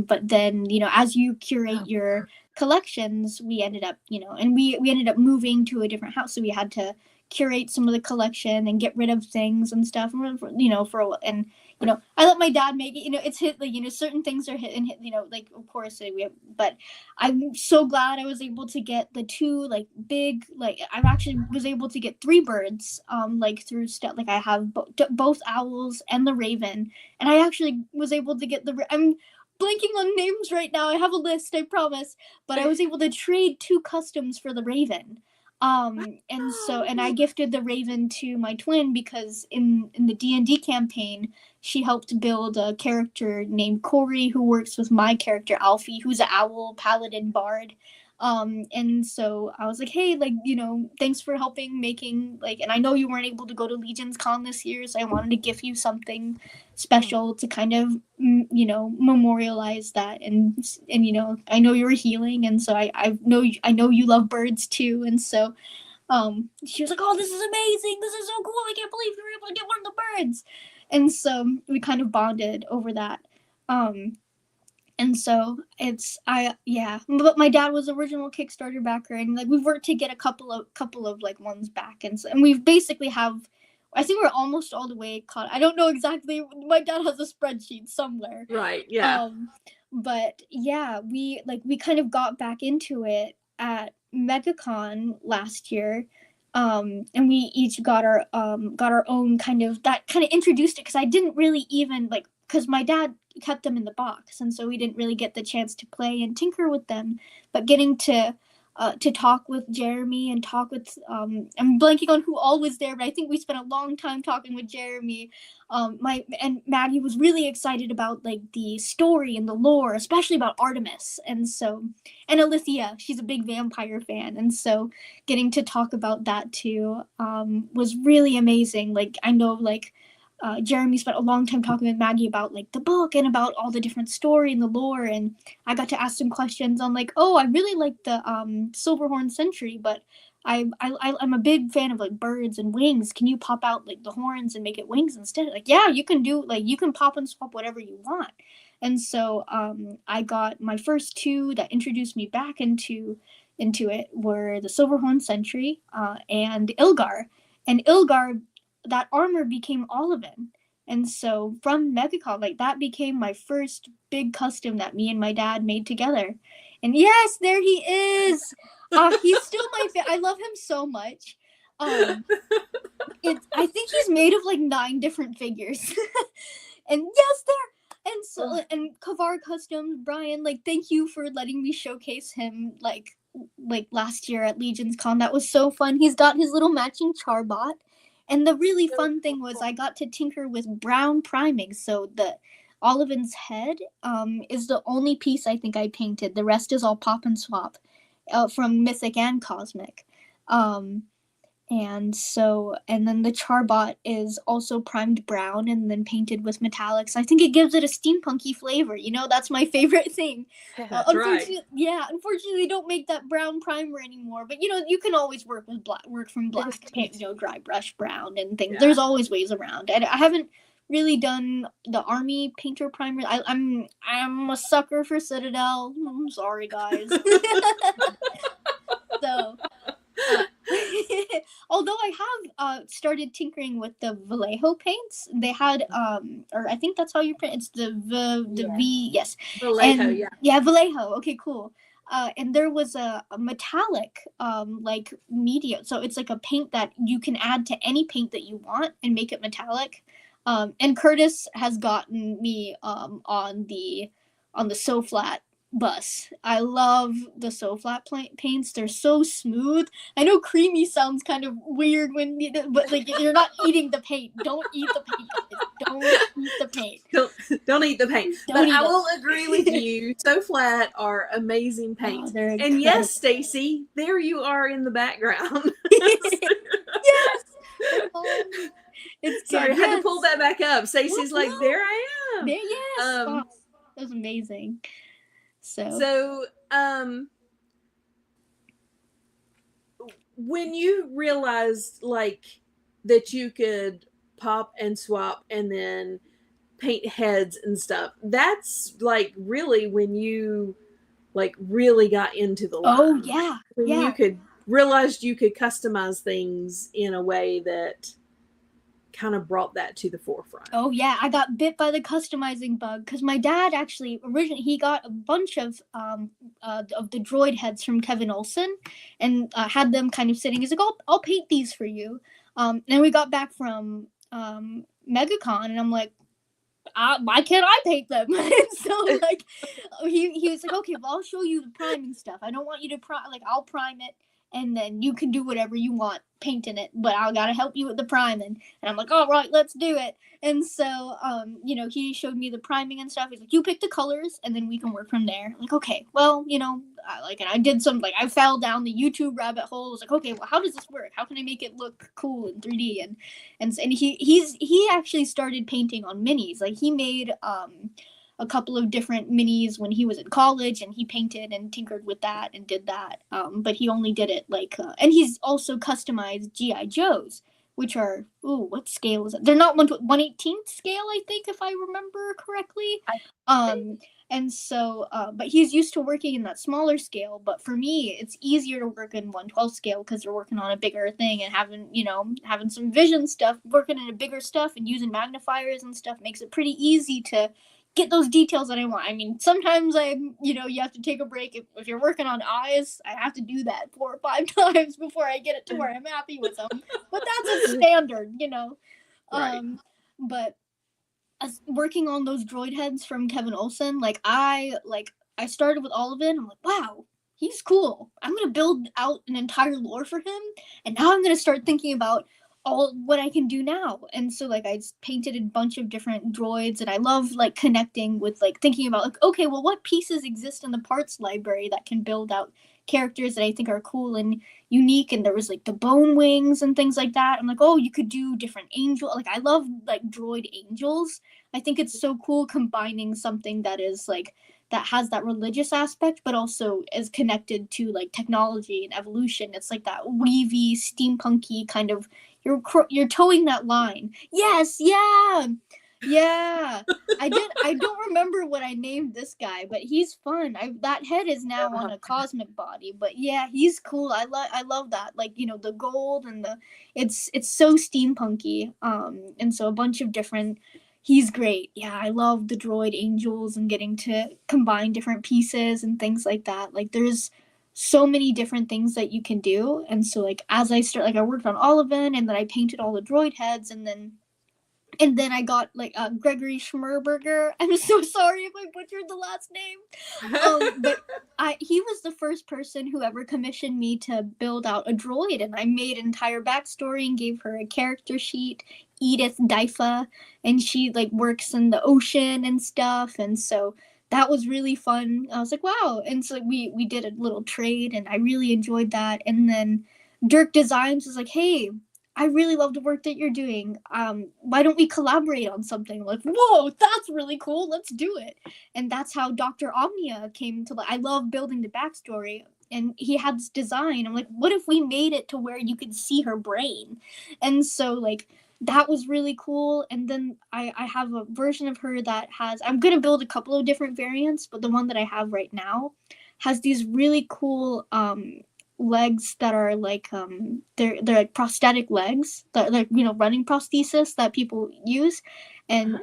But then, as you curate your collections, we ended up, and we ended up moving to a different house. So we had to curate some of the collection and get rid of things and stuff, and I let my dad make it. It's hit, like, certain things are hit and hit, like, of course but I'm so glad I was able to get the two, like, big, like, I actually was able to get 3 birds, like, through stuff. Like, I have both owls and the raven, and I actually was able to get I'm blanking on names right now. I have a list, I promise, but I was able to trade 2 customs for the raven. And I gifted the raven to my twin because in the D&D campaign, she helped build a character named Corey who works with my character Alfie, who's an owl paladin bard. And so I was like, hey, like, thanks for helping making, like, and I know you weren't able to go to Legions Con this year, so I wanted to give you something special to kind of, memorialize that. And I know you were healing, and so I know you love birds too, and so she was like, oh, this is amazing, this is so cool, I can't believe you were able to get one of the birds. And so we kind of bonded over that. And so but my dad was original Kickstarter backer, and like we've worked to get a couple of like ones back, and we've basically I think we're almost all the way caught. I don't know exactly. My dad has a spreadsheet somewhere. Right. Yeah. But yeah, we kind of got back into it at MegaCon last year. And we each got our own kind of introduced it, because I didn't really even because my dad kept them in the box, and so we didn't really get the chance to play and tinker with them. But getting to talk with Jeremy and talk with I'm blanking on who all was there, but I think we spent a long time talking with Jeremy. And Maddie was really excited about like the story and the lore, especially about Artemis, and Alithia, she's a big vampire fan, and so getting to talk about that too was really amazing. Like, I know, like, Jeremy spent a long time talking with Maggie about like the book and about all the different story and the lore, and I got to ask some questions on like, oh, I really like the Silverhorn Sentry, but I'm a big fan of like birds and wings. Can you pop out like the horns and make it wings instead? Like, yeah, you can do, like, you can pop and swap whatever you want. And so I got my first 2 that introduced me back into it were the Silverhorn Sentry and Ilgar. And Ilgar, that armor became Olivan. And so from MegaCon, like, that became my first big custom that me and my dad made together. And yes, there he is. He's still my I love him so much. I think he's made of like 9 different figures. And yes, there. And so, and Kavar Customs, Brian, like, thank you for letting me showcase him like last year at Legions Con. That was so fun. He's got his little matching Charbot. And the really fun thing was I got to tinker with brown priming. So the Olivan's head is the only piece I think I painted. The rest is all pop and swap from Mythic and Cosmic. And then the Charbot is also primed brown and then painted with metallics. I think it gives it a steampunky flavor. That's my favorite thing. Unfortunately, unfortunately, they don't make that brown primer anymore. But you can always work from black paint, dry brush brown and things. Yeah. There's always ways around. And I haven't really done the army painter primer. I'm a sucker for Citadel. I'm sorry, guys. So. Although I have started tinkering with the Vallejo paints. They had or I think that's how you print. It's the V, yes. Vallejo, yeah, Vallejo. Okay, cool. And there was a metallic like medium, so it's like a paint that you can add to any paint that you want and make it metallic. And Curtis has gotten me on the So Flat bus. I love the So Flat paints. They're so smooth. I know creamy sounds kind of weird but like, you're not eating the paint. Don't eat the paint. Don't eat the paint. Don't eat the paint. But I will agree with you. So Flat are amazing paints. Oh, and yes, Stacy, there you are in the background. Yes. It's sorry, I had to pull that back up. Stacy's like, there I am. There, yes. That was amazing. So, when you realized, like, that you could pop and swap and then paint heads and stuff. That's like really when you like really got into the line. Oh yeah, When yeah. you could realized you could customize things in a way that kind of brought that to the forefront. Oh yeah, I got bit by the customizing bug because my dad actually originally he got a bunch of the droid heads from Kevin Olson, and had them kind of sitting. He's like, I'll paint these for you. And we got back from MegaCon, and I'm like, why can't I paint them? So like, he was like, okay, well I'll show you the priming stuff. I don't want you to I'll prime it, and then you can do whatever you want painting it, but I gotta help you with the priming. And I'm like, all right, let's do it. And so, he showed me the priming and stuff. He's like, you pick the colors, and then we can work from there. I'm like, okay, well, and I did some, I fell down the YouTube rabbit hole. I was like, okay, well, how does this work? How can I make it look cool in 3D? And he actually started painting on minis. Like, he made a couple of different minis when he was in college, and he painted and tinkered with that and did that. But he only did it and he's also customized G.I. Joes, which are, what scale is it? They're not 1/18th scale, I think, if I remember correctly. And so, but he's used to working in that smaller scale. But for me, it's easier to work in 1/12 scale because they're working on a bigger thing, and having some vision stuff, working in a bigger stuff and using magnifiers and stuff makes it pretty easy to get those details that I want. I mean, sometimes you have to take a break. If you're working on eyes, I have to do that 4 or 5 times before I get it to where I'm happy with them. But that's a standard, Right. But as working on those droid heads from Kevin Olson, I started with all of it. I'm like, wow, he's cool. I'm gonna build out an entire lore for him, and now I'm gonna start thinking about all what I can do now. And so I painted a bunch of different droids, and I love connecting with thinking about okay, well, what pieces exist in the parts library that can build out characters that I think are cool and unique. And there was the bone wings and things like that. I'm like, oh, you could do different angel. I love droid angels. I think it's so cool combining something that is that has that religious aspect, but also is connected to technology and evolution. It's that weavy, steampunky kind of. You're towing that line. Yes, yeah. I don't remember what I named this guy, but he's fun. That head is now on a cosmic body, but yeah, he's cool. I love that. The gold and it's so steampunky. And so a bunch of different. He's great. Yeah, I love the droid angels and getting to combine different pieces and things like that. There's so many different things that you can do. And so as I start, I worked on all of it, and then I painted all the droid heads, and then I got Gregory Schmerberger. I'm so sorry if I butchered the last name. But he was the first person who ever commissioned me to build out a droid, and I made an entire backstory and gave her a character sheet, Edith Daifa, and she works in the ocean and stuff. And so that was really fun. I was like, wow. And so we did a little trade, and I really enjoyed that. And then Dirk Designs was like, hey, I really love the work that you're doing. Why don't we collaborate on something? Whoa, that's really cool. Let's do it. And that's how Dr. Omnia came to I love building the backstory. And he had this design. I'm like, what if we made it to where you could see her brain? And so that was really cool. And then I have a version of her that has, I'm going to build a couple of different variants, but the one that I have right now has these really cool legs that are they're prosthetic legs that running prosthesis that people use. And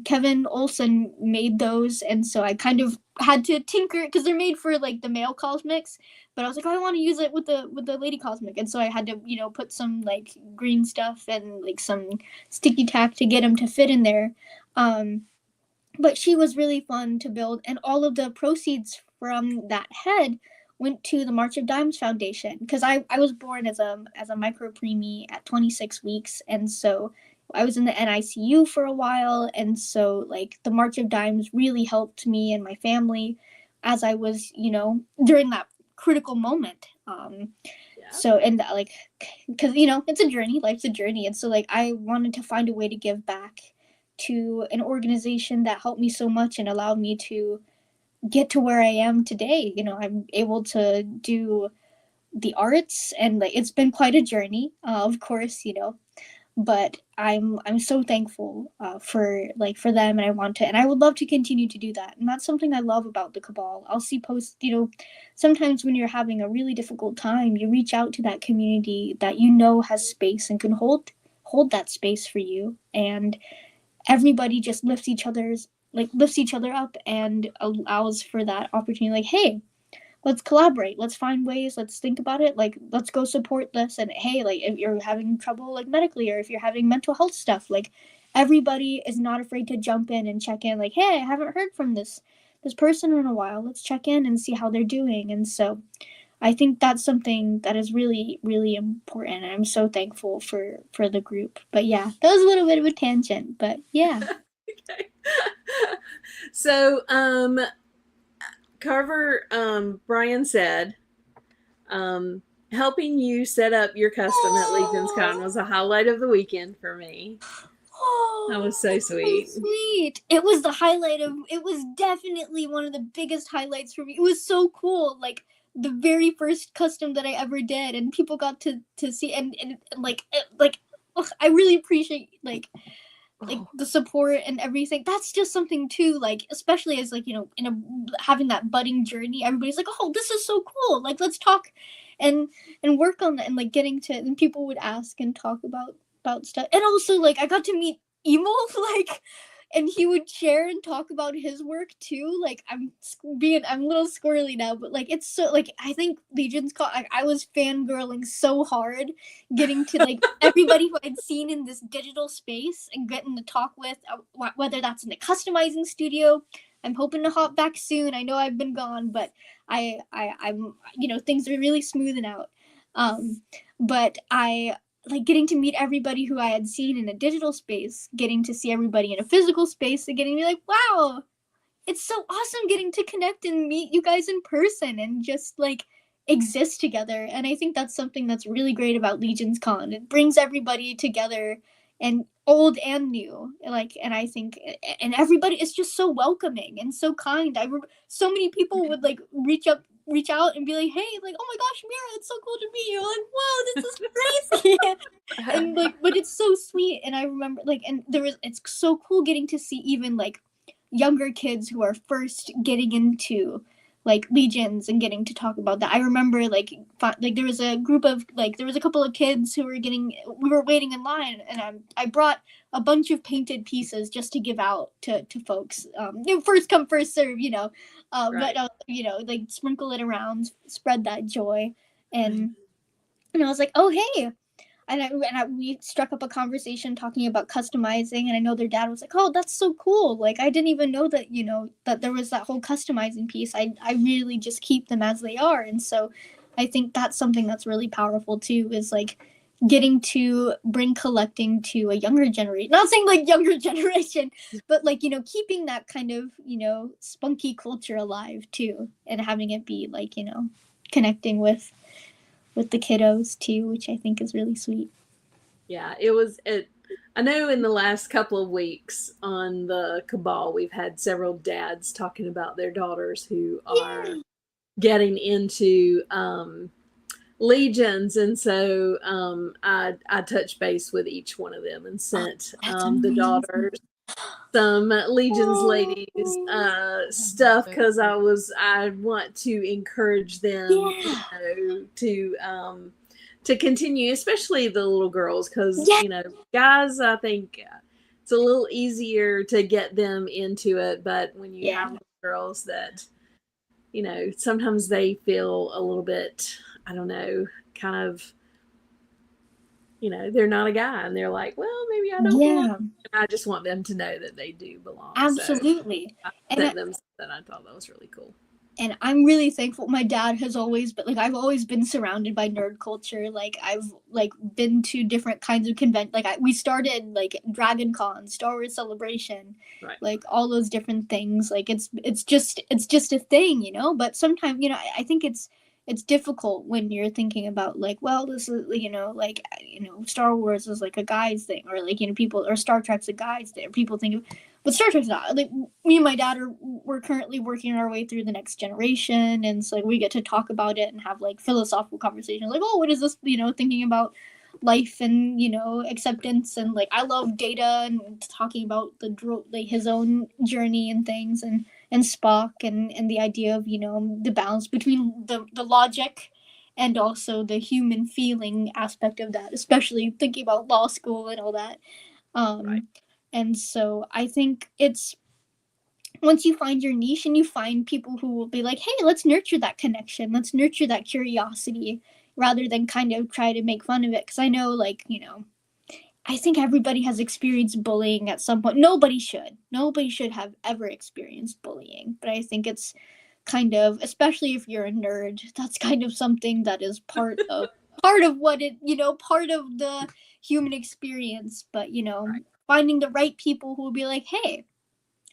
Kevin Olson made those, and so I kind of had to tinker because they're made for the male cosmics, but I was like, I want to use it with the lady cosmic, and so I had to put some green stuff and some sticky tack to get them to fit in there. But she was really fun to build, and all of the proceeds from that head went to the March of Dimes Foundation, because I was born as a micro preemie at 26 weeks, and so I was in the NICU for a while, and so the March of Dimes really helped me and my family as I was during that critical moment. So, and because it's a journey, life's a journey, and so I wanted to find a way to give back to an organization that helped me so much and allowed me to get to where I am today. I'm able to do the arts, and it's been quite a journey, of course, but I'm so thankful for them, and I would love to continue to do that. And that's something I love about the Cabal. I'll see posts, sometimes when you're having a really difficult time, you reach out to that community that has space and can hold that space for you, and everybody just lifts each other up and allows for that opportunity. Like, hey, let's collaborate, let's find ways, let's think about it, like, let's go support this. And hey, like, if you're having trouble, like, medically, or if you're having mental health stuff, like, everybody is not afraid to jump in and check in, like, hey, I haven't heard from this person in a while, let's check in and see how they're doing. And so I think that's something that is really, really important, and I'm so thankful for the group. But yeah, that was a little bit of a tangent, but yeah. Okay. So Carver, Brian said, helping you set up your custom at Legions Con was a highlight of the weekend for me. That was so sweet. So sweet. It was definitely one of the biggest highlights for me. It was so cool. Like, the very first custom that I ever did, and people got to see, and I really appreciate the support and everything. That's just something too, like, especially as, like, having that budding journey, everybody's like, oh, this is so cool, like, let's talk and work on that, and like and people would ask and talk about stuff. And also, like, I got to meet Emo, like, and he would share and talk about his work too. Like, I'm a little squirrely now, but like, it's so, like, I think Legions Con, like, I was fangirling so hard, getting to like everybody who I'd seen in this digital space and getting to talk with, whether that's in the customizing studio. I'm hoping to hop back soon. I know I've been gone, but I'm things are really smoothing out. But I like getting to meet everybody who I had seen in a digital space, getting to see everybody in a physical space, and getting to be like, wow, it's so awesome getting to connect and meet you guys in person and just like exist together. And I think that's something that's really great about Legions Con. It brings everybody together, and old and new. Like, and I think, and everybody is just so welcoming and so kind. So many people would like reach out and be like, hey, like, oh my gosh, Mira, it's so cool to meet you. I'm like, wow, this is crazy. And like, but it's so sweet. And I remember, like, and it's so cool getting to see even like younger kids who are first getting into like Legions and getting to talk about that. I remember like there was a couple of kids who we were waiting in line, and I brought a bunch of painted pieces just to give out to folks. First come, first serve, Right. but like, sprinkle it around, spread that joy. And I was like, oh, hey. And we struck up a conversation talking about customizing, and I know their dad was like, oh, that's so cool. Like, I didn't even know that, that there was that whole customizing piece. I really just keep them as they are. And so I think that's something that's really powerful too, is like getting to bring collecting to a younger generation. Not saying like younger generation, but like, keeping that kind of, spunky culture alive too, and having it be like, connecting with the kiddos too, which I think is really sweet. Yeah, I know in the last couple of weeks on the Cabal, we've had several dads talking about their daughters who are getting into Legions, and so I touched base with each one of them and sent the daughters some Legions Ladies stuff, because I want to encourage them, to continue, especially the little girls, because guys, I think it's a little easier to get them into it, but when you have girls that sometimes they feel a little bit, I don't know, kind of, they're not a guy, and they're like, well, maybe I don't belong. I just want them to know that they do belong. Absolutely. So I sent them that. I thought that was really cool. And I'm really thankful. My dad has always been I've always been surrounded by nerd culture. Like, I've been to different kinds of conventions. Like, we started like Dragon Con, Star Wars Celebration, right. Like all those different things. Like, it's just a thing, But sometimes, I think it's difficult when you're thinking about like, well, this is Star Wars is like a guy's thing, or like people, or Star Trek's a guy's thing. People think of, but Star Trek's not. Like, me and my dad we're currently working our way through the next generation, and so like we get to talk about it and have like philosophical conversations. Like, oh, what is this? Thinking about life and, you know, acceptance, and like I love Data and talking about like his own journey and things, and Spock and the idea of, you know, the balance between the logic and also the human feeling aspect of that, especially thinking about law school and all that. Right. And so I think it's, once you find your niche and you find people who will be like, hey, let's nurture that connection, let's nurture that curiosity, rather than kind of try to make fun of it. Because I know, like, you know, I think everybody has experienced bullying at some point. Nobody should have ever experienced bullying, but I think it's kind of, especially if you're a nerd, that's kind of something that is part of what it, you know, part of the human experience. But, you know, Right. finding the right people who will be like, hey,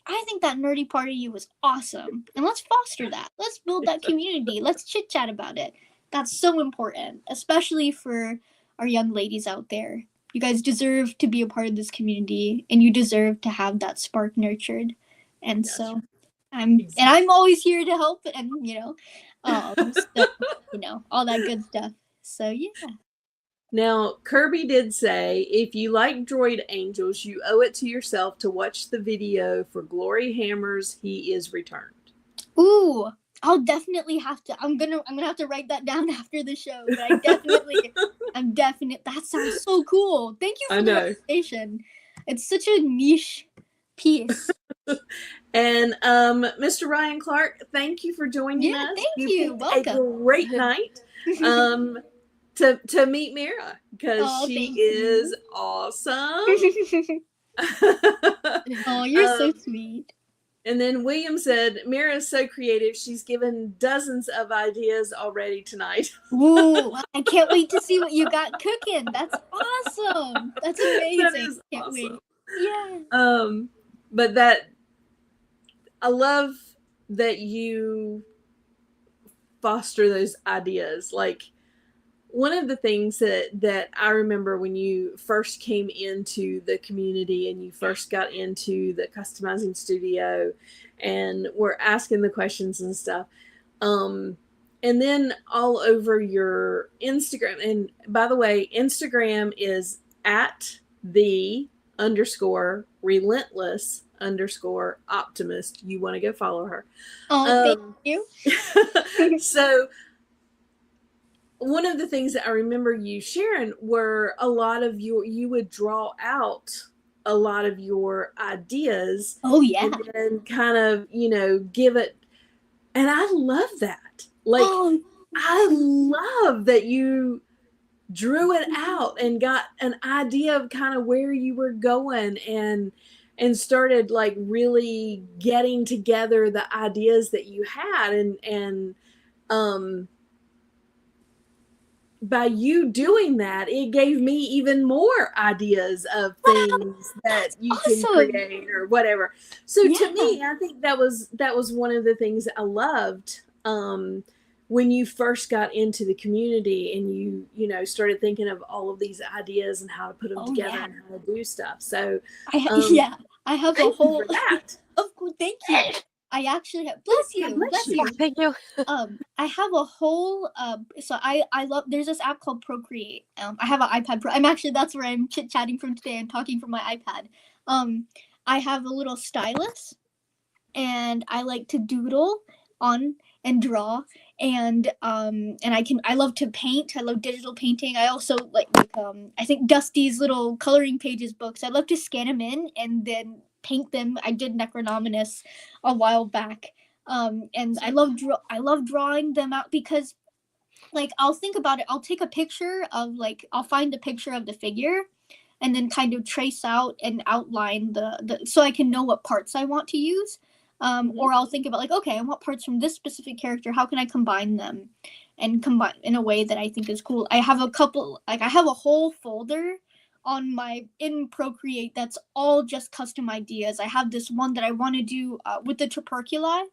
I think that nerdy part of you was awesome, and let's foster that. Let's build that community. Let's chit chat about it. That's so important, especially for our young ladies out there. You guys deserve to be a part of this community, and you deserve to have that spark nurtured. And That's so, right. I'm always here to help, and, you know, so, you know, all that good stuff. So yeah. Now, Kirby did say, if you like Droid Angels, you owe it to yourself to watch the video for Glory Hammer's He Is Returned. Ooh, I'll definitely have to. I'm gonna have to write that down after the show. But I'm definite. That sounds so cool. Thank you for the recommendation. It's such a niche piece. And Mr. Ryan Clark, thank you for joining us. Thank you. Welcome. A great night. To meet Mira, because she is awesome. Oh, you're so sweet. And then William said, Mira is so creative. She's given dozens of ideas already tonight. Ooh, I can't wait to see what you got cooking. That's awesome. That's amazing. That is can't awesome. Wait. Yeah. But that, I love that you foster those ideas. Like, one of the things that I remember when you first came into the community and you first got into the customizing studio and were asking the questions and stuff, and then all over your Instagram. And by the way, Instagram is @the_relentless_optimist. You want to go follow her. Oh, thank you. So one of the things that I remember you sharing were a lot of you would draw out a lot of your ideas. Oh, yeah. And then kind of, you know, give it. And I love that. Like, I love that you drew it out and got an idea of kind of where you were going and started like really getting together the ideas that you had. And by you doing that, it gave me even more ideas of things that you can create or whatever. So to me, I think that was one of the things that I loved when you first got into the community and you know started thinking of all of these ideas and how to put them together and how to do stuff. So I have a whole. Of course, thank you. I actually have, bless you. Thank you. I have a whole, so I love, there's this app called Procreate. I have an iPad Pro. That's where I'm chit-chatting from today. I'm talking from my iPad. I have a little stylus, and I like to doodle on and draw, and I love to paint. I love digital painting. I also like I think Dusty's little coloring pages books. I love to scan them in and then paint them. I did Necronominus a while back, and I love drawing them out because, like, I'll think about it. I'll take a picture of I'll find a picture of the figure, and then kind of trace out and outline the so I can know what parts I want to use. Or I'll think about okay, I want parts from this specific character. How can I combine them, and combine in a way that I think is cool? I have a couple. I have a whole folder in Procreate that's all just custom ideas. I have this one that I want to do with the tuberculi.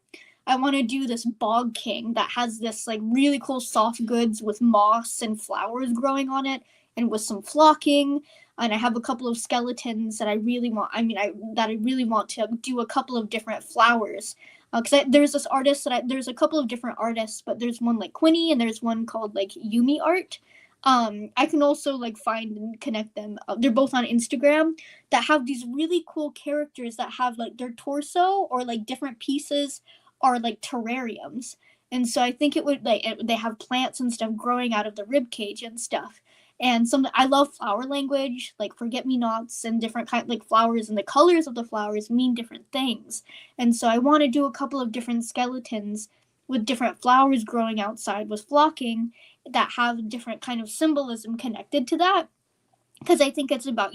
I want to do this bog king that has this really cool soft goods with moss and flowers growing on it, and with some flocking. And I have a couple of skeletons that I really want. I really want to do a couple of different flowers. Because there's this artist there's a couple of different artists, but there's one like Quinny and there's one called Yumi Art. I can also like find and connect them. They're both on Instagram that have these really cool characters that have like their torso or like different pieces are like terrariums. And so I think it would like they have plants and stuff growing out of the rib cage and stuff. And some I love flower language, like forget me nots and different kind like flowers, and the colors of the flowers mean different things. And so I want to do a couple of different skeletons with different flowers growing outside with flocking that have different kind of symbolism connected to that, because I think it's about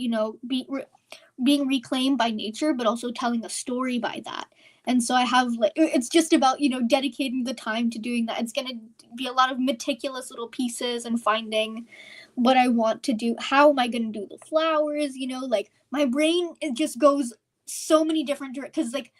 being reclaimed by nature but also telling a story by that. And so I have like it's just about dedicating the time to doing that. It's going to be a lot of meticulous little pieces and finding what I want to do. How am I going to do the flowers? Like my brain, it just goes so many different because like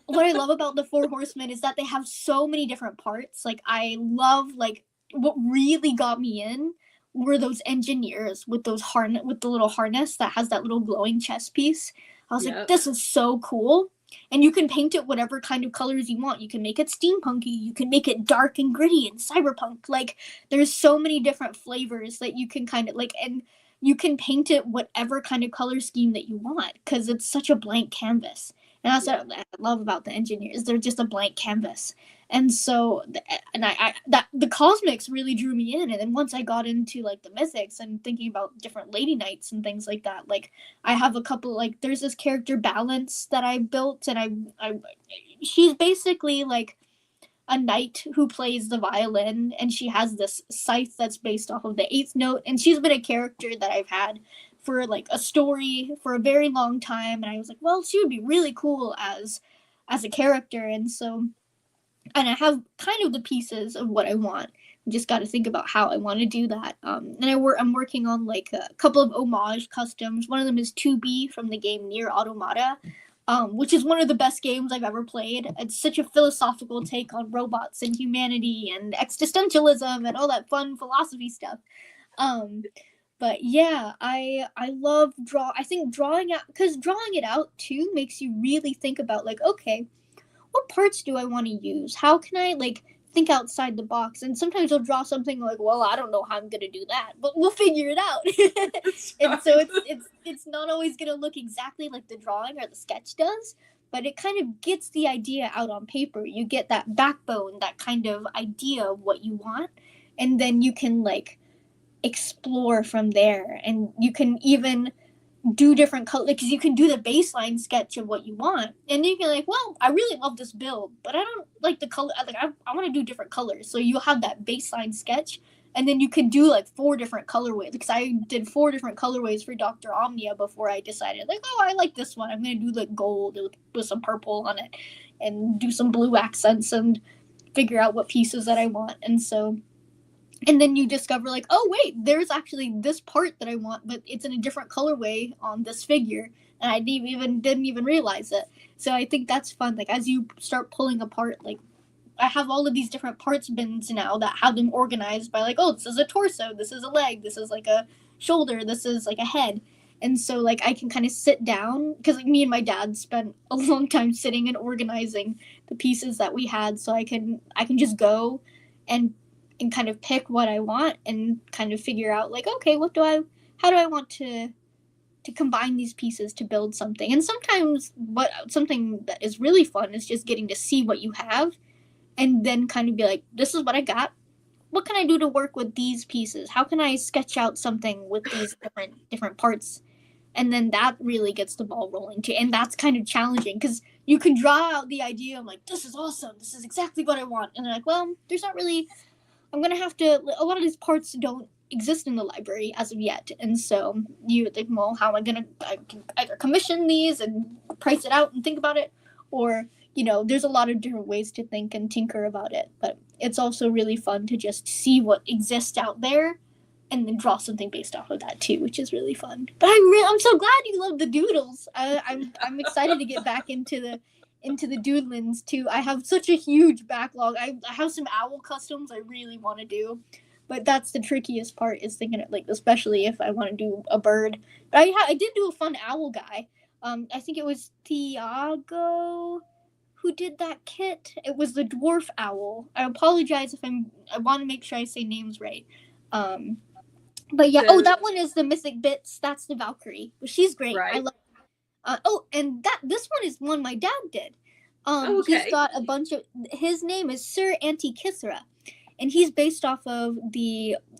what I love about the Four Horsemen is that they have so many different parts. Like I love like what really got me in were those engineers with those with the little harness that has that little glowing chest piece. I was like, this is so cool. And you can paint it whatever kind of colors you want. You can make it steampunky, you can make it dark and gritty and cyberpunk. Like there's so many different flavors that you can kind of like, and you can paint it whatever kind of color scheme that you want because it's such a blank canvas. And that's what I love about the engineers. They're just a blank canvas. And so, the cosmics really drew me in. And then once I got into like the mythics and thinking about different lady knights and things like that, like I have a couple, like there's this character Balance that I built, and she's basically like a knight who plays the violin, and she has this scythe that's based off of the eighth note, and she's been a character that I've had for like a story for a very long time, and I was like, well, she would be really cool as a character. And so, and I have kind of the pieces of what I want. I just got to think about how I want to do that. And I'm working on like a couple of homage customs. One of them is 2B from the game Nier Automata, which is one of the best games I've ever played. It's such a philosophical take on robots and humanity and existentialism and all that fun philosophy stuff. But yeah, I love I think drawing out, because drawing it out too makes you really think about like, okay, what parts do I want to use? How can I like think outside the box? And sometimes I'll draw something like, well, I don't know how I'm gonna do that, but we'll figure it out. And so it's not always gonna look exactly like the drawing or the sketch does, but it kind of gets the idea out on paper. You get that backbone, that kind of idea of what you want, and then you can like explore from there. And you can even do different colors, because you can do the baseline sketch of what you want, and then you can like, well, I really love this build, but I don't like the color. Like I want to do different colors, so you'll have that baseline sketch, and then you can do like 4 different colorways, because I did 4 different colorways for Dr. Omnia before I decided like, oh, I like this one, I'm gonna do like gold with some purple on it and do some blue accents and figure out what pieces that I want. And so, and then you discover like, oh wait, there's actually this part that I want, but it's in a different colorway on this figure, and I didn't even realize it. So I think that's fun. Like as you start pulling apart, like I have all of these different parts bins now that have them organized by like, oh, this is a torso, this is a leg, this is like a shoulder, this is like a head. And so like I can kind of sit down, because like me and my dad spent a long time sitting and organizing the pieces that we had, so I can just go and kind of pick what I want and kind of figure out like, okay, how do I want to combine these pieces to build something. And sometimes something that is really fun is just getting to see what you have and then kind of be like, this is what I got. What can I do to work with these pieces? How can I sketch out something with these different parts? And then that really gets the ball rolling too. And that's kind of challenging, because you can draw out the idea of like, this is awesome, this is exactly what I want. And they're like, well, there's not really, I'm going to have to, a lot of these parts don't exist in the library as of yet. And so you think, well, how am I can either commission these and price it out and think about it, or, there's a lot of different ways to think and tinker about it. But it's also really fun to just see what exists out there and then draw something based off of that too, which is really fun. But I'm so glad you love the doodles. I'm excited to get back into the doodlings too. I have such a huge backlog. I have some owl customs I really want to do, but that's the trickiest part, is thinking it, like, especially if I want to do a bird. But I did do a fun owl guy. I think it was Thiago who did that kit. It was the dwarf owl. I apologize if I want to make sure I say names right. But yeah, So- that one is the Mythic Bits. That's the Valkyrie. She's great. I Right. love. And this one is one my dad did. Okay. He's got a bunch of. His name is Sir Antikythera, and he's based off of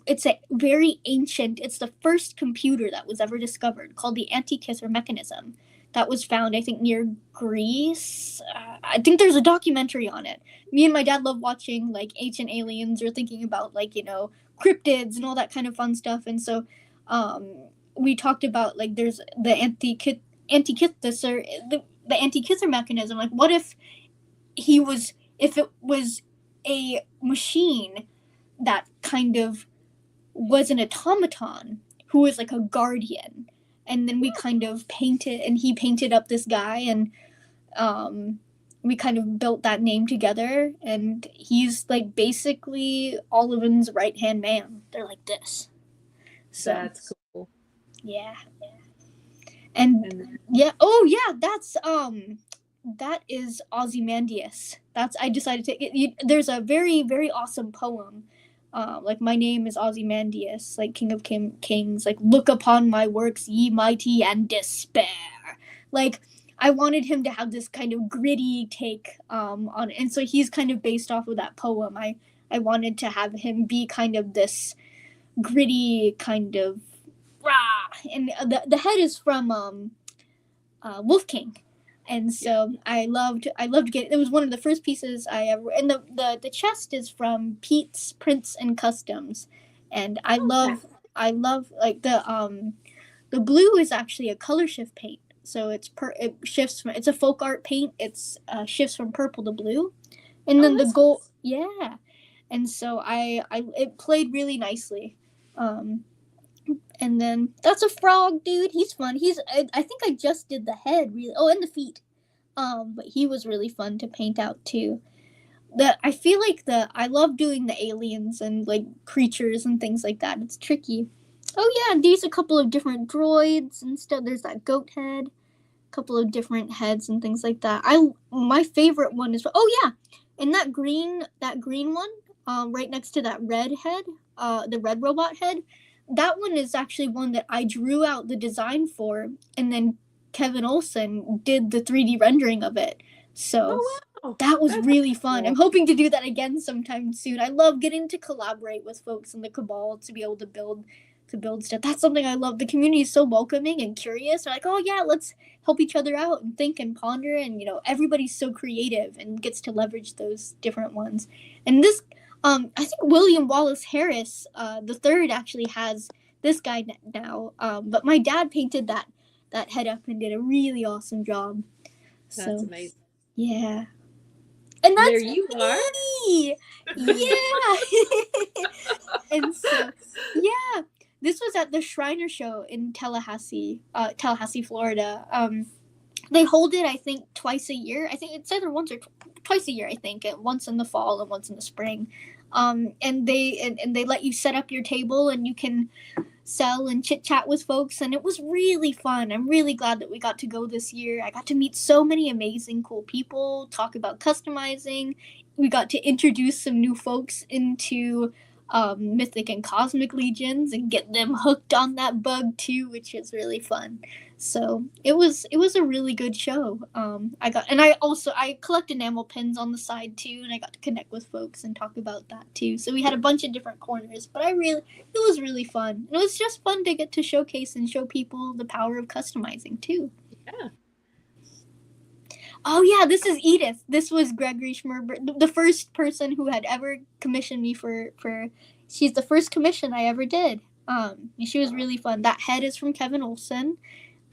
it's a very ancient. It's the first computer that was ever discovered, called the Antikythera mechanism, that was found, I think, near Greece. I think there's a documentary on it. Me and my dad love watching like Ancient Aliens, or thinking about like, cryptids and all that kind of fun stuff. And so, we talked about like there's the Antikythera, the Antikythera mechanism. Like, what if it was a machine that kind of was an automaton who was like a guardian, and then we kind of painted, and he painted up this guy, and we kind of built that name together, and he's like basically Olivin's right hand man. They're like this. So That's cool. yeah. And yeah, that is Ozymandias. I decided to. There's a very, very awesome poem. Like, my name is Ozymandias, like King of Kings. Like, look upon my works, ye mighty, and despair. Like, I wanted him to have this kind of gritty take on it. And so he's kind of based off of that poem. I wanted to have him be kind of this gritty kind of rah. And the head is from Wolf King. And so I loved getting. It was one of the first pieces I ever. And the chest is from Pete's Prints and Customs, and I love like the blue is actually a color shift paint. So it shifts from, it's a folk art paint. It's shifts from purple to blue, and then the gold. Nice. Yeah, and so it played really nicely. And then that's a frog, dude. He's fun. I think I just did the head, really. Oh, and the feet. But he was really fun to paint out too. I feel like I love doing the aliens and like creatures and things like that. It's tricky. Oh yeah, there's a couple of different droids and stuff. There's that goat head, a couple of different heads and things like that. My favorite one is, oh yeah, and that green one, right next to that red head, the red robot head. That one is actually one that I drew out the design for, and then Kevin Olson did the 3D rendering of it. So that was really fun. Cool. I'm hoping to do that again sometime soon. I love getting to collaborate with folks in the Cabal to be able to build stuff. That's something I love. The community is so welcoming and curious. They're like, oh yeah, let's help each other out and think and ponder. And everybody's so creative and gets to leverage those different ones. And this. I think William Wallace Harris, the third, actually has this guy now. But my dad painted that head up and did a really awesome job. That's amazing. Yeah. And that's there you me. Yeah. And so, yeah, this was at the Shriner Show in Tallahassee, Florida. They hold it, I think, twice a year. I think it's either once or twice a year. I think once in the fall and once in the spring. And they let you set up your table and you can sell and chit chat with folks, and it was really fun. I'm really glad that we got to go this year. I got to meet so many amazing, cool people, talk about customizing. We got to introduce some new folks into Mythic and Cosmic Legions and get them hooked on that bug too, which is really fun. So it was a really good show. I collect enamel pins on the side too, and I got to connect with folks and talk about that too. So we had a bunch of different corners, but it was really fun. And it was just fun to get to showcase and show people the power of customizing too. Yeah. Oh yeah, this is Edith. This was Gregory Schmerber, the first person who had ever commissioned me for. She's the first commission I ever did. She was really fun. That head is from Kevin Olson.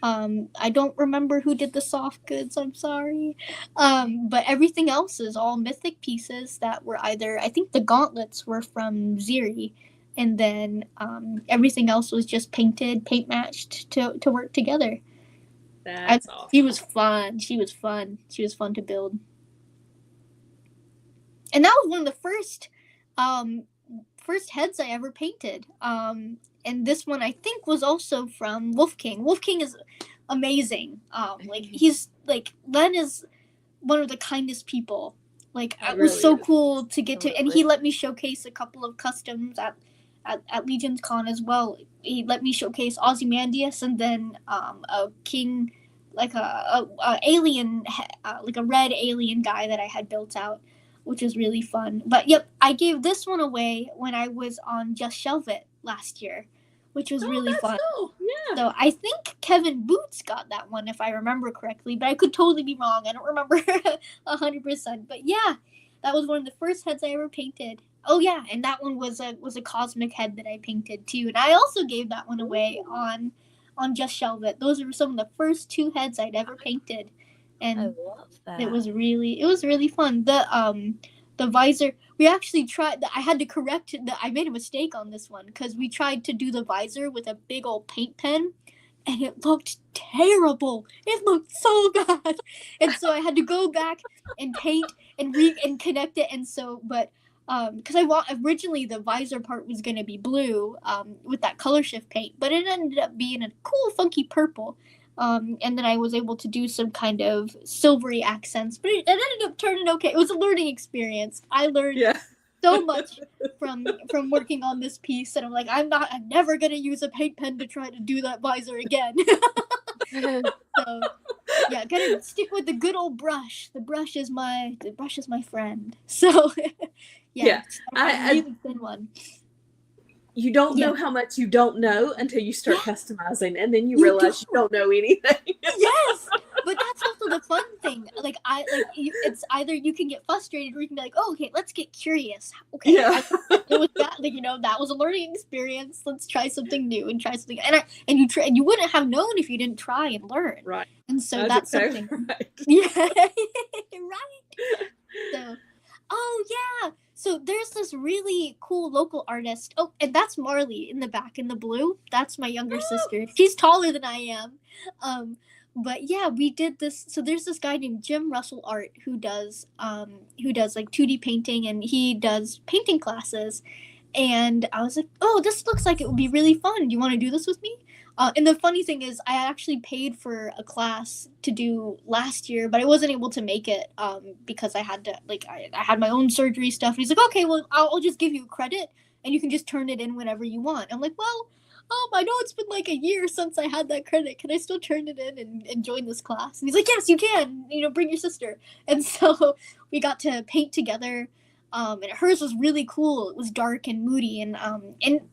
I don't remember who did the soft goods. I'm sorry. But everything else is all Mythic pieces that were either, I think the gauntlets were from Ziri, and then everything else was just paint matched to work together. That's awesome. She was fun. She was fun to build. And that was one of the first heads I ever painted. And this one I think was also from Wolf King. Wolf King is amazing. He's like, Len is one of the kindest people. Like, it was so cool to get to, and he let me showcase a couple of customs at Legions Con as well. He let me showcase Ozymandias and then a king, like a alien, like a red alien guy that I had built out, which was really fun. But yep, I gave this one away when I was on Just Shelve It last year, which was really fun. Cool. Yeah. So I think Kevin Boots got that one if I remember correctly, but I could totally be wrong. I don't remember 100%. But yeah, that was one of the first heads I ever painted. Oh yeah, and that one was a cosmic head that I painted too, and I also gave that one away on Just Shelve It. Those are some of the first 2 heads I'd ever painted, and I love that. it was really fun. The visor, we actually tried. I had to correct. I made a mistake on this one because we tried to do the visor with a big old paint pen, and it looked terrible. It looked so bad, and so I had to go back and paint and connect it. And so, but because originally the visor part was gonna be blue with that color shift paint, but it ended up being a cool funky purple. And then I was able to do some kind of silvery accents, but it ended up turning okay. It was a learning experience. I learned so much from working on this piece, and I'm never gonna use a paint pen to try to do that visor again. So yeah, gotta stick with the good old brush. The brush is my friend. So yeah, a really thin one. You don't know how much you don't know until you start customizing, and then you realize you don't know anything. Yes, but that's also the fun thing. It's either you can get frustrated, or you can be like, "Oh, okay, let's get curious." Okay, it was that. That was a learning experience. Let's try something new and try something. And you wouldn't have known if you didn't try and learn. Right. And so that's something. Right. Yeah. Right. So, oh yeah. So there's this really cool local artist. Oh, and that's Marley in the back in the blue. That's my younger sister. She's taller than I am. But yeah, we did this. So there's this guy named Jim Russell Art who does like 2D painting, and he does painting classes. And I was like, oh, this looks like it would be really fun. Do you want to do this with me? And the funny thing is, I actually paid for a class to do last year, but I wasn't able to make it because I had to, I had my own surgery stuff. And he's like, okay, well, I'll just give you credit, and you can just turn it in whenever you want. I'm like, well, I know it's been like a year since I had that credit. Can I still turn it in and join this class? And he's like, yes, you can. Bring your sister. And so we got to paint together. And hers was really cool. It was dark and moody, and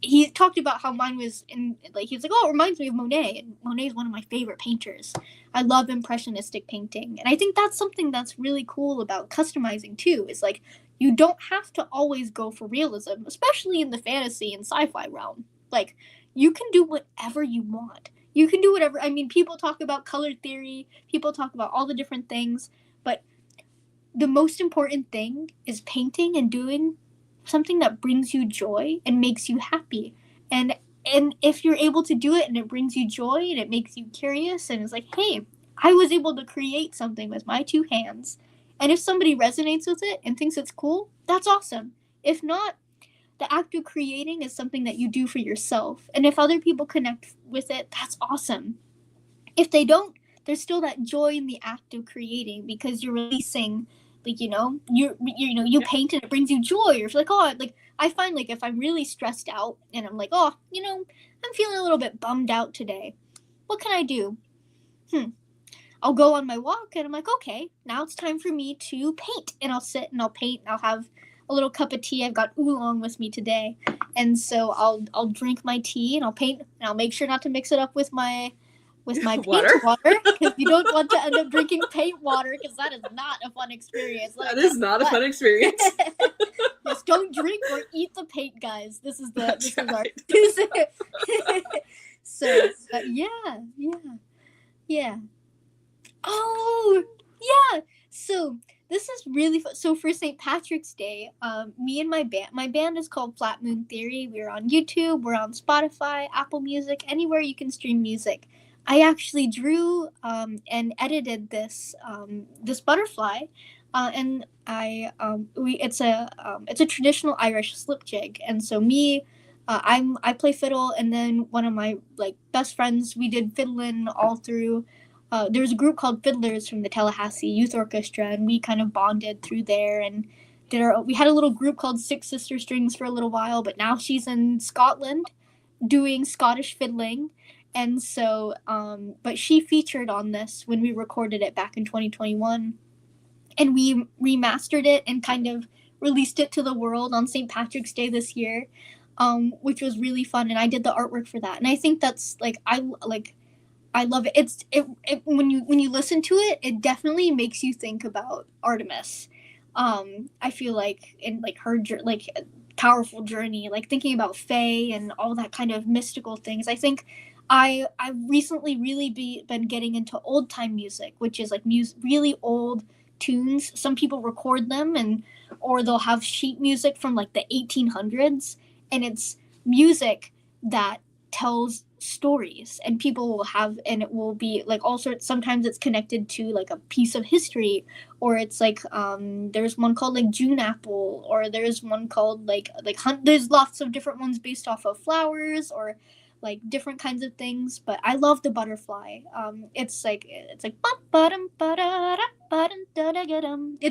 he talked about how mine was he was like, oh, it reminds me of Monet, and Monet is one of my favorite painters. I love impressionistic painting, and I think that's something that's really cool about customizing too. Is you don't have to always go for realism, especially in the fantasy and sci-fi realm. You can do whatever you want. You can do whatever. I mean, people talk about color theory. People talk about all the different things, but the most important thing is painting and doing something that brings you joy and makes you happy. And if you're able to do it and it brings you joy and it makes you curious and it's like, hey, I was able to create something with my 2 hands. And if somebody resonates with it and thinks it's cool, that's awesome. If not, the act of creating is something that you do for yourself. And if other people connect with it, that's awesome. If they don't, there's still that joy in the act of creating because you're releasing, you paint and it brings you joy. Or I find if I'm really stressed out and I'm like, oh, I'm feeling a little bit bummed out today. What can I do? I'll go on my walk and I'm like, okay, now it's time for me to paint. And I'll sit and I'll paint and I'll have a little cup of tea. I've got oolong with me today. And so I'll drink my tea and I'll paint and I'll make sure not to mix it up with my paint water, because you don't want to end up drinking paint water, because that is not a fun experience. That is not a fun experience. Just don't drink or eat the paint, guys. This is our so yeah. Oh yeah. So this is really fun. So for St. Patrick's Day, me and my band is called Flat Moon Theory. We're on YouTube, we're on Spotify, Apple Music, anywhere you can stream music. I actually drew and edited this butterfly, and it's a traditional Irish slip jig, and so I play fiddle, and then one of my best friends, we did fiddling all through. There was a group called Fiddlers from the Tallahassee Youth Orchestra, and we kind of bonded through there, and we had a little group called Six Sister Strings for a little while, but now she's in Scotland doing Scottish fiddling. And so, but she featured on this when we recorded it back in 2021. And we remastered it and kind of released it to the world on St. Patrick's Day this year, which was really fun. And I did the artwork for that. And I think that's I love it. When you listen to it, it definitely makes you think about Artemis. I feel like in her powerful journey, thinking about Fae and all that kind of mystical things. I think I recently really been getting into old time music, which is really old tunes. Some people record them or they'll have sheet music from the 1800s, and it's music that tells stories, and people will have, and it will be all sorts. Sometimes it's connected to a piece of history, or it's there's one called June Apple, or there's one called there's lots of different ones based off of flowers or different kinds of things. But I love the butterfly. It's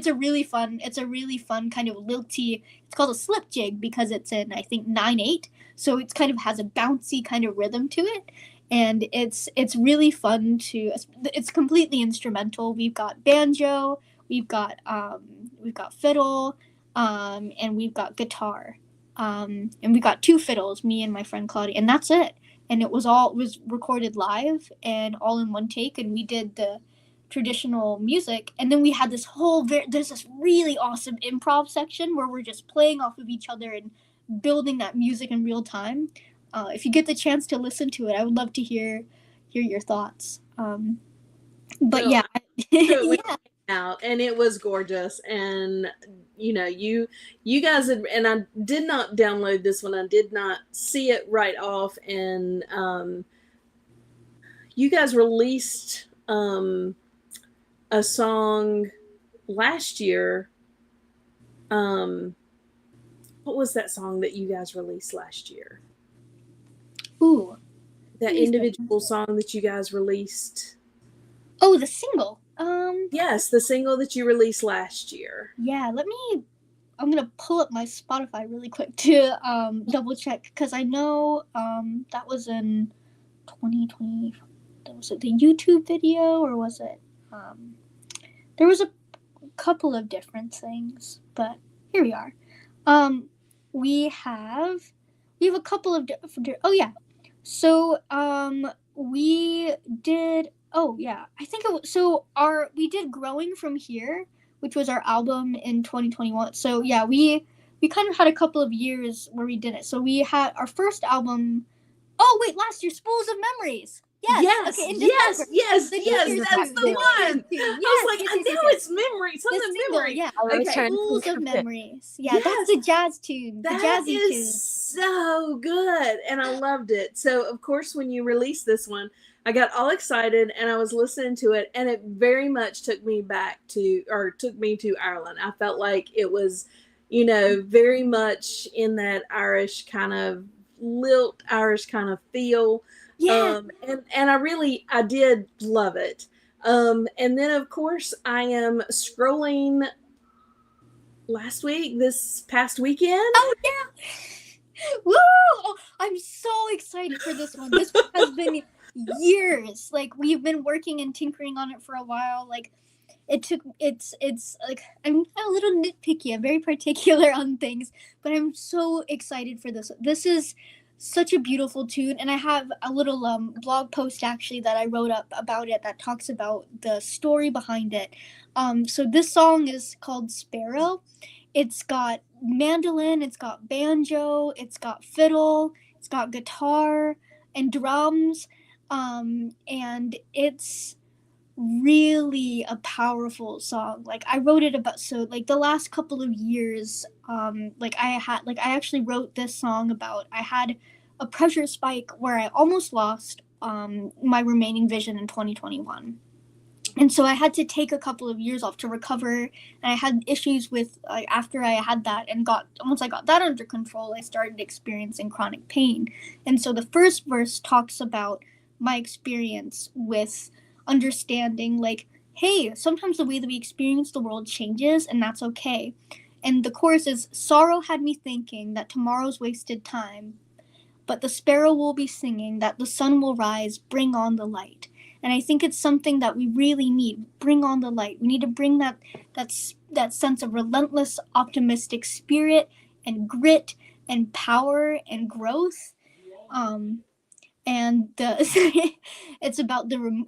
a really fun kind of lilty. It's called a slip jig because it's in, I think, 9/8, so it's kind of has a bouncy kind of rhythm to it, and it's really fun to. It's completely instrumental. We've got banjo, we've got fiddle, and we've got guitar. And we got 2 fiddles, me and my friend Claudia, and that's it. And it was recorded live and all in one take, and we did the traditional music, and then we had this there's this really awesome improv section where we're just playing off of each other and building that music in real time. If you get the chance to listen to it, I would love to hear your thoughts. But So, yeah. Yeah. Out, and it was gorgeous, and you guys had, and I did not download this one, I did not see it right off, and you guys released a song last year. What was that song that you guys released last year? Ooh, that individual song that you guys released. Oh, the single. Yes, the single that you released last year. Yeah, I'm gonna pull up my Spotify really quick to double check, because I know that was in 2020. Was it the YouTube video, or was it there was a couple of different things, but here we are. We have a couple of different. Oh yeah, so we did. Oh yeah, I think it was, we did Growing From Here, which was our album in 2021. So yeah, we kind of had a couple of years where we did it. So we had our first album. Oh wait, last year, Spools of Memories. Yes. Okay, yes. That's the one. Yes, I was like, I know it's Memory. Something Memory. Yeah. Okay. Spools of Memories. Yeah, that's the jazz tune. The jazzy tune. So good, and I loved it. So of course, when you released this one, I got all excited, and I was listening to it, and it very much took me to Ireland. I felt like it was, very much in that Irish kind of lilt, Irish kind of feel. Yeah. And I did love it. And then of course I am scrolling this past weekend. Oh yeah. Woo! Oh, I'm so excited for this one. This one has been years. We've been working and tinkering on it for a while. It's I'm a little nitpicky. I'm very particular on things, but I'm so excited for this. This is such a beautiful tune, and I have a little blog post actually that I wrote up about it that talks about the story behind it. So this song is called Sparrow. It's got mandolin, it's got banjo, it's got fiddle, it's got guitar and drums, and it's really a powerful song. I wrote it about, the last couple of years, I actually wrote this song about, I had a pressure spike where I almost lost my remaining vision in 2021. And so I had to take a couple of years off to recover, and I had issues with, after I had that and once I got that under control, I started experiencing chronic pain. And so the first verse talks about my experience with understanding, hey, sometimes the way that we experience the world changes, and that's okay. And the chorus is, sorrow had me thinking that tomorrow's wasted time, but the sparrow will be singing that the sun will rise, bring on the light. And I think it's something that we really need. Bring on the light. We need to bring that sense of relentless, optimistic spirit and grit and power and growth. And it's about the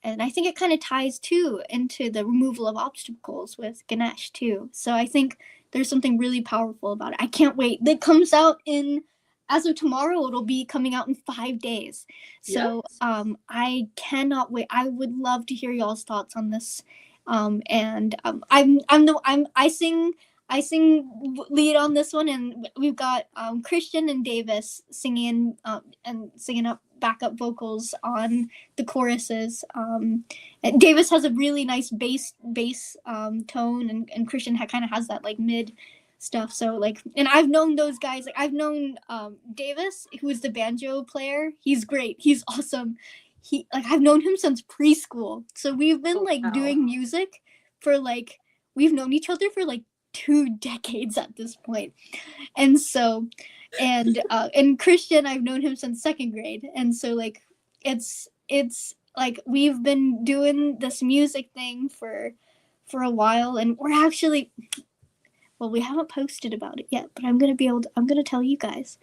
and I think it kind of ties too into the removal of obstacles with Ganesh too. So I think there's something really powerful about it. I can't wait. It comes out as of tomorrow. It'll be coming out in 5 days. So I cannot wait. I would love to hear y'all's thoughts on this. I sing lead on this one, and we've got Christian and Davis singing up backup vocals on the choruses. Davis has a really nice bass tone, and Christian kind of has that like mid stuff. So like, and I've known those guys. Like I've known Davis, who is the banjo player. He's great. He's awesome. I've known him since preschool. So we've been doing music for we've known each other for 2 decades at this point. And so and Christian, I've known him since 2nd grade. And so it's we've been doing this music thing for a while, and we're actually, well, we haven't posted about it yet, but I'm going to tell you guys,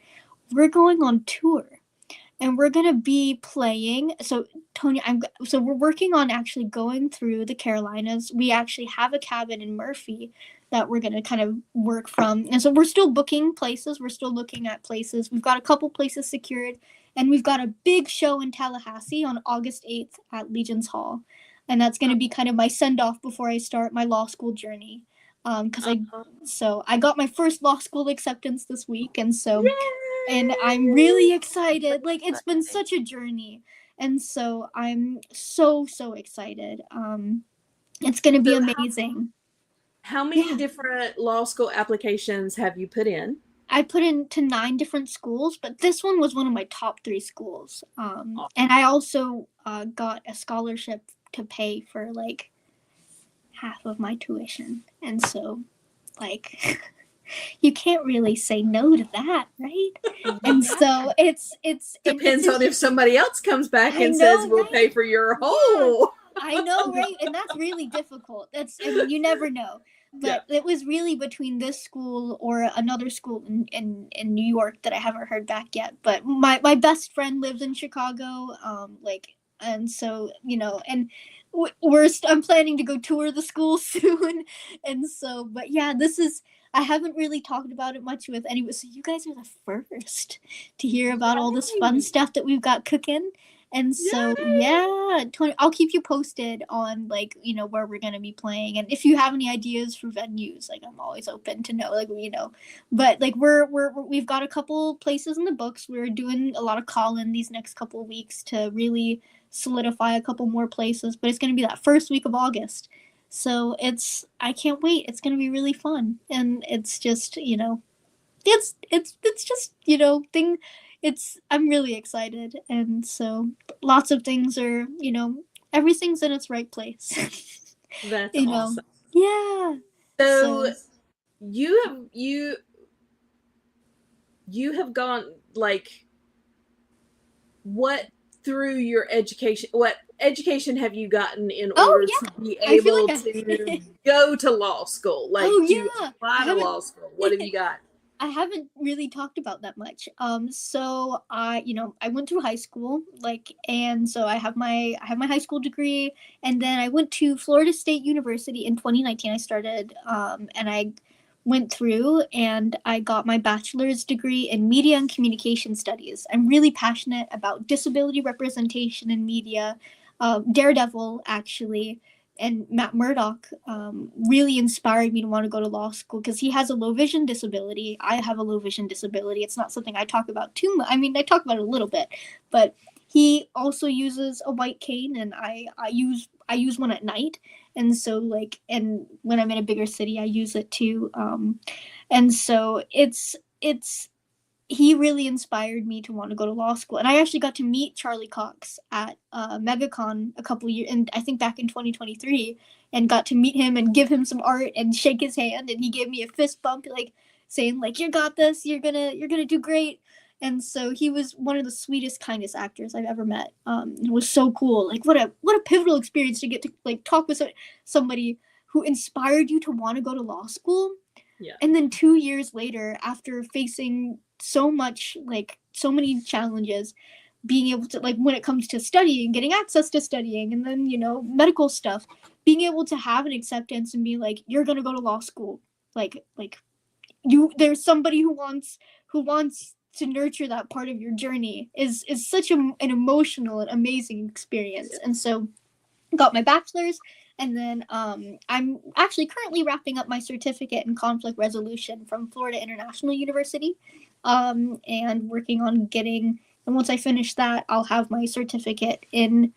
we're going on tour. And we're going to be playing. So, Tony, so we're working on actually going through the Carolinas. We actually have a cabin in Murphy that we're going to kind of work from. And so we're still booking places. We're still looking at places. We've got a couple places secured. And we've got a big show in Tallahassee on August 8th at Legions Hall. And that's going to be kind of my send-off before I start my law school journey. Because I got my first law school acceptance this week. And so... Yay! And I'm really excited. It's been such a journey. And so I'm so excited. It's going to be amazing. How many different law school applications have you put in? I put into 9 different schools, but this one was one of my top 3 schools. And I also got a scholarship to pay for half of my tuition. And so you can't really say no to that, right? And so it's depends on if somebody else comes back and says we'll pay for your whole. I know, right? And that's really difficult. You never know. But it was really between this school or another school in New York that I haven't heard back yet. But my best friend lives in Chicago, and so and I'm planning to go tour the school soon, and so but yeah, I haven't really talked about it much with anyone. So you guys are the first to hear about all this fun stuff that we've got cooking. And so, Tony, I'll keep you posted on where we're going to be playing. And if you have any ideas for venues, I'm always open to know, but we've got a couple places in the books. We're doing a lot of call-in these next couple of weeks to really solidify a couple more places, but it's going to be that first week of August. So I can't wait. It's going to be really fun. And it's just, I'm really excited. And so lots of things are, everything's in its right place. That's awesome. Yeah. So you have gone what through your education, what education have you gotten in order to be able to go to law school? To apply to law school? What have you got? I haven't really talked about that much. So I went through high school, and so I have my high school degree, and then I went to Florida State University in 2019. I started, and I went through and I got my bachelor's degree in media and communication studies. I'm really passionate about disability representation in media. Daredevil, actually, and Matt Murdock really inspired me to want to go to law school because he has a low vision disability. I have a low vision disability. It's not something I talk about too much. I mean, I talk about it a little bit, but he also uses a white cane, and I use one at night. And so and when I'm in a bigger city, I use it too. And so it's he really inspired me to want to go to law school. And I actually got to meet Charlie Cox at MegaCon a couple years, and I think back in 2023, and got to meet him and give him some art and shake his hand, and he gave me a fist bump, like saying like, "You got this. You're gonna do great." And so he was one of the sweetest, kindest actors I've ever met. It was so cool. Like what a pivotal experience to get to like talk with somebody who inspired you to want to go to law school. Yeah. And then 2 years later, after facing so many challenges, being able to, like, when it comes to studying, getting access to studying, and then, you know, medical stuff, being able to have an acceptance and be like, you're going to go to law school. Like there's somebody who wants to nurture that part of your journey is such an emotional and amazing experience. Yeah. And so got my bachelor's, and then I'm actually currently wrapping up my certificate in conflict resolution from Florida International University, and working on getting, and once I finish that, I'll have my certificate in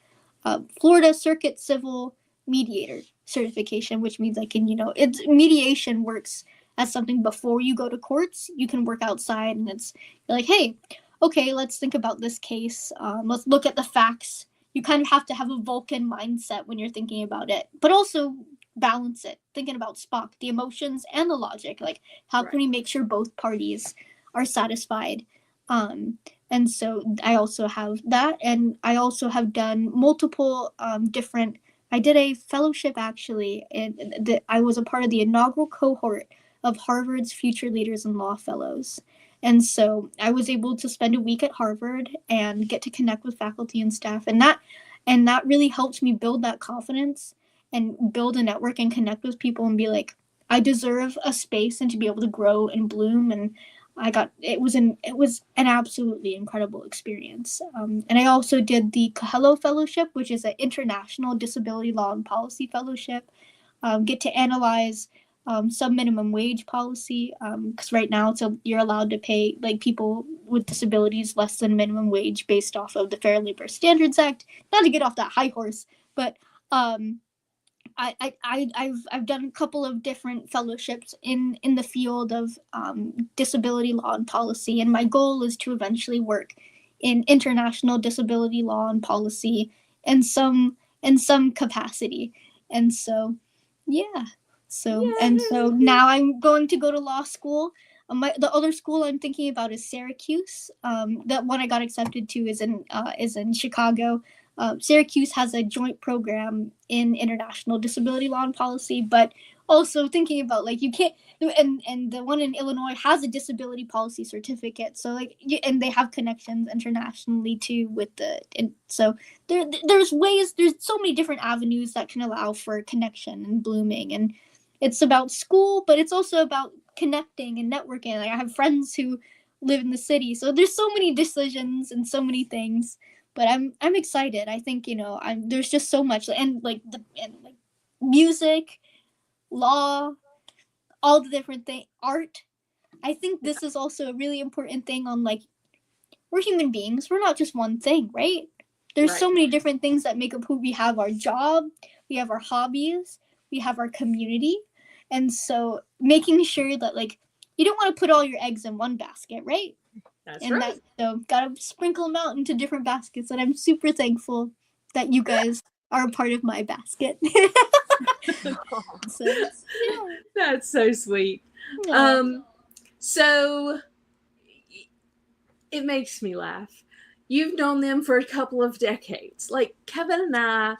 Florida Circuit Civil Mediator certification, which means I can, you know, it's mediation works as something before you go to courts. You can work outside, and it's like, hey, okay, let's think about this case. Let's look at the facts. You kind of have to have a Vulcan mindset when you're thinking about it, but also balance it, thinking about Spock, the emotions and the logic. Like, how can we make sure both parties are satisfied? And so I also have that, and I also have done multiple different. I did a fellowship actually, and I was a part of the inaugural cohort of Harvard's Future Leaders in Law Fellows. And so I was able to spend a week at Harvard and get to connect with faculty and staff. And that really helped me build that confidence and build a network and connect with people and be like, I deserve a space and to be able to grow and bloom. And it was an absolutely incredible experience. And I also did the Coelho Fellowship, which is an international disability law and policy fellowship. Get to analyze some minimum wage policy, because right now you're allowed to pay like people with disabilities less than minimum wage based off of the Fair Labor Standards Act. Not to get off that high horse, but I've done a couple of different fellowships in the field of disability law and policy, and my goal is to eventually work in international disability law and policy in some capacity. And so, yeah. So now I'm going to go to law school. The other school I'm thinking about is Syracuse. That one I got accepted to is in Chicago. Syracuse has a joint program in international disability law and policy, but also thinking about like you can't, and the one in Illinois has a disability policy certificate. So like, and they have connections internationally too with and so there's so many different avenues that can allow for connection and blooming. And it's about school, but it's also about connecting and networking. Like I have friends who live in the city, so there's so many decisions and so many things. But I'm excited. I think, you know, there's just so much, and like music, law, all the different things, art. I think this is also a really important thing on, like, we're human beings. We're not just one thing, right? There's so many different things that make up who we have. Our job, we have our hobbies, we have our community. And so making sure that, like, you don't want to put all your eggs in one basket, right? That's right. So gotta sprinkle them out into different baskets. And I'm super thankful that you guys are a part of my basket. So, yeah. That's so sweet. So it makes me laugh. You've known them for a couple of decades. Like, Kevin and I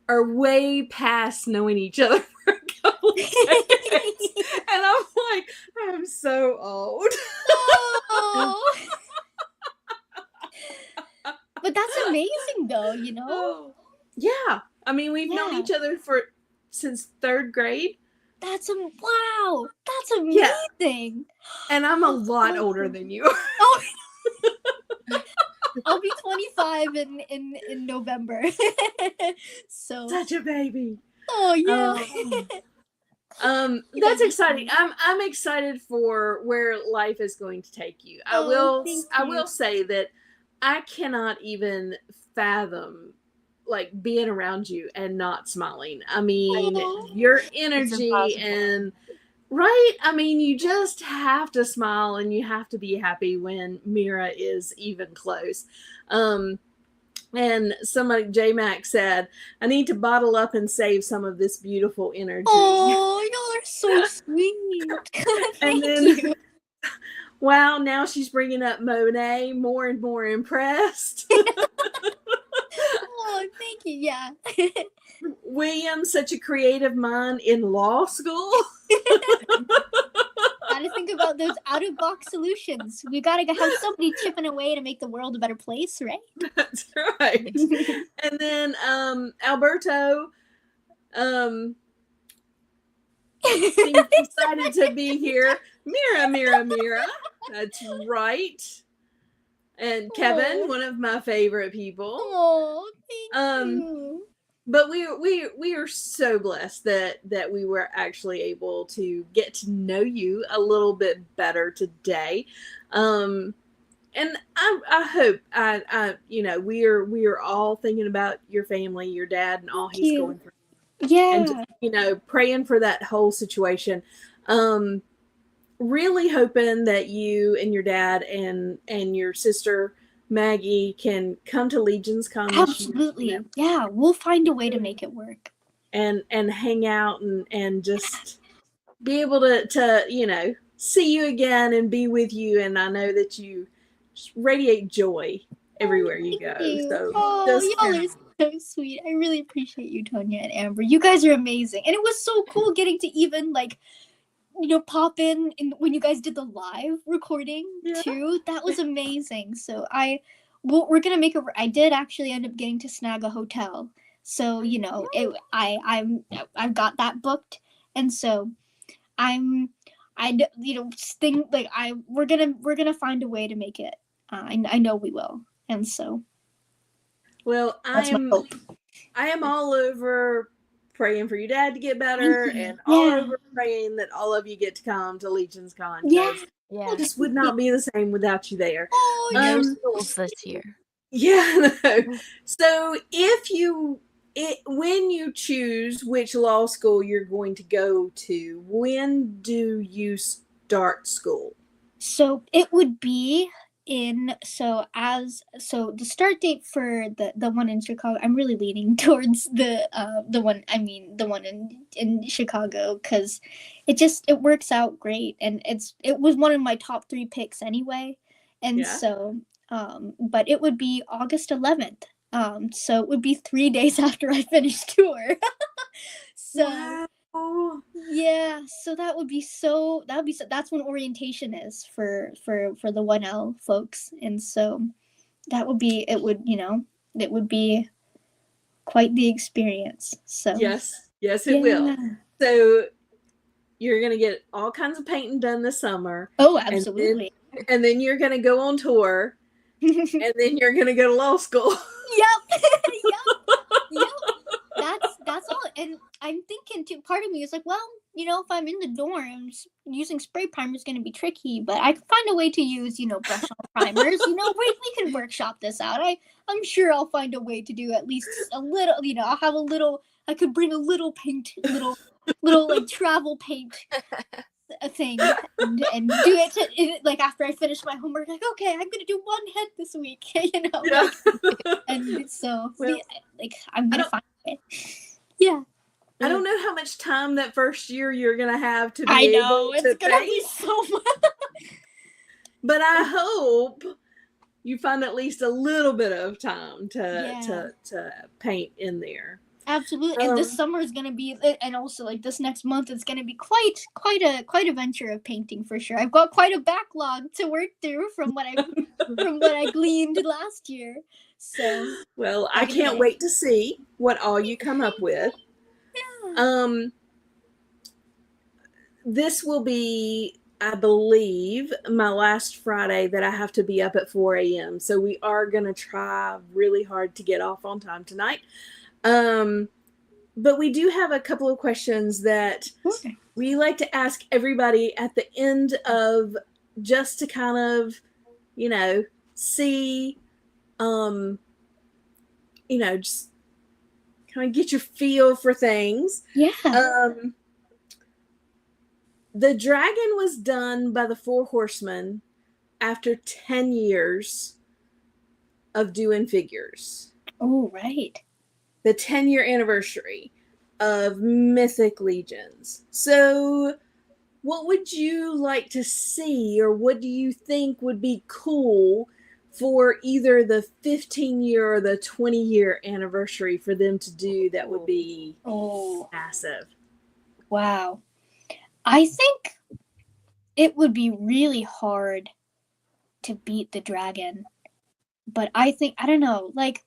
are way past knowing each other for a couple of decades. And I'm like, I'm so old. Oh. But that's amazing, though, you know? Oh. Yeah. I mean, we've known each other since third grade. That's wow. That's amazing. And I'm a lot older than you. Oh. I'll be 25 in November. So such a baby. Oh yeah. That's exciting. I'm excited for where life is going to take you. I will say that I cannot even fathom like being around you and not smiling. I mean, your energy and Right? I mean, you just have to smile and you have to be happy when Mira is even close. And somebody, J Mac said, I need to bottle up and save some of this beautiful energy. Oh, y'all are so sweet. And Thank then, you. wow, now she's bringing up Monet, more and more impressed. Oh, thank you. Yeah. William, such a creative mind in law school. Gotta think about those out of box solutions. We gotta have somebody chipping away to make the world a better place, right? That's right. And then Alberto seems excited to be here. Mira, Mira, Mira. That's right. And Kevin, one of my favorite people. Oh, thank you. But we are so blessed that we were actually able to get to know you a little bit better today. And I hope I we are all thinking about your family, your dad, and all he's going through. Yeah. And just, praying for that whole situation. Really hoping that you and your dad and your sister Maggie can come to Legions Con. Absolutely. Yeah, we'll find a way to make it work. And hang out and just be able to see you again and be with you. And I know that you radiate joy everywhere you go. So y'all are so sweet. I really appreciate you, Tonya and Amber. You guys are amazing. And it was so cool getting to even pop in when you guys did the live recording too. That was amazing. So we're gonna make it. I did actually end up getting to snag a hotel. So I've got that booked, and so we're gonna find a way to make it. I know we will, and so. Well, I am all over praying for your dad to get better and all over praying that all of you get to come to Legions Con. Yeah. It just would not be the same without you there. Oh, no schools this year. Yeah. No. So when you choose which law school you're going to go to, when do you start school? So it would be the start date for the one in Chicago. I'm really leaning towards the one in Chicago, because it works out great, and it was one of my top 3 picks anyway, and so but it would be August 11th. So it would be 3 days after I finish tour. So. Wow. Yeah, so that's when orientation is for the 1L folks, and so it would be quite the experience. So yes it will. So you're gonna get all kinds of painting done this summer. Oh, absolutely. And then you're gonna go on tour, and then you're gonna go to law school. Yep. That's all. And I'm thinking too, part of me is like, well, if I'm in the dorms, using spray primer is going to be tricky, but I can find a way to use, brush on primers. We can workshop this out. I'm sure I'll find a way to do at least a little, I'll have I could bring a little paint, little like travel paint thing and do it like after I finish my homework, like, okay, I'm going to do one head this week, and so I'm going to find it. Yeah. I don't know how much time that first year you're going to have to be able to paint. It's going to be so much. But I hope you find at least a little bit of time to paint in there. Absolutely. And this summer is going to be, and also this next month, it's going to be quite a venture of painting for sure. I've got quite a backlog to work through from what I gleaned last year. So, well, I can't wait to see what all you come up with. Yeah. This will be, I believe, my last Friday that I have to be up at 4 a.m. So we are going to try really hard to get off on time tonight. But we do have a couple of questions that we like to ask everybody at the end of, just to kind of, see, just kind of get your feel for things. Yeah. The dragon was done by the Four Horsemen after 10 years of doing figures. Oh, right. The 10-year anniversary of Mythic Legions. So, what would you like to see, or what do you think would be cool for either the 15-year or the 20-year anniversary for them to do that would be massive? Wow. I think it would be really hard to beat the dragon. But I think, I don't know, like,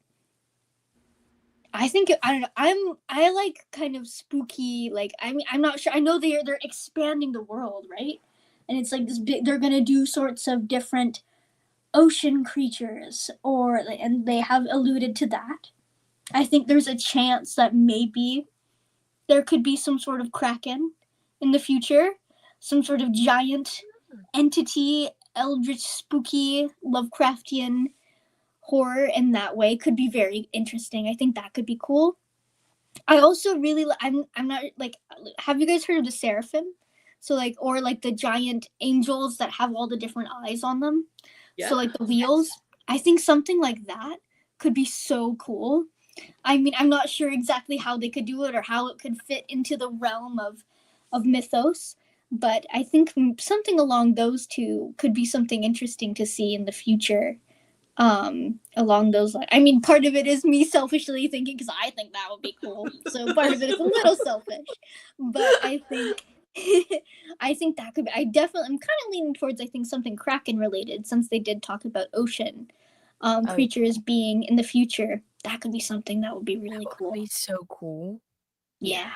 I think, I don't know, I like kind of spooky, like, I mean, I'm not sure, I know they're expanding the world, right? And it's like this big, they're gonna do sorts of different ocean creatures, and they have alluded to that. I think there's a chance that maybe there could be some sort of kraken in the future, some sort of giant entity, eldritch, spooky, Lovecraftian horror in that way could be very interesting. I think that could be cool. I also really, I'm not, like, have you guys heard of the seraphim? So, like, or like the giant angels that have all the different eyes on them. Yeah. So, like, the wheels. I think something like that could be so cool. I mean, I'm not sure exactly how they could do it or how it could fit into the realm of mythos, but I think something along those two could be something interesting to see in the future. Along those lines. I mean, part of it is me selfishly thinking because I think that would be cool. So part of it is a little selfish, but I think I think that could be. I'm kind of leaning towards, I think, something Kraken related, since they did talk about ocean creatures being in the future. That could be something that would be really cool. That would be so cool. Yeah.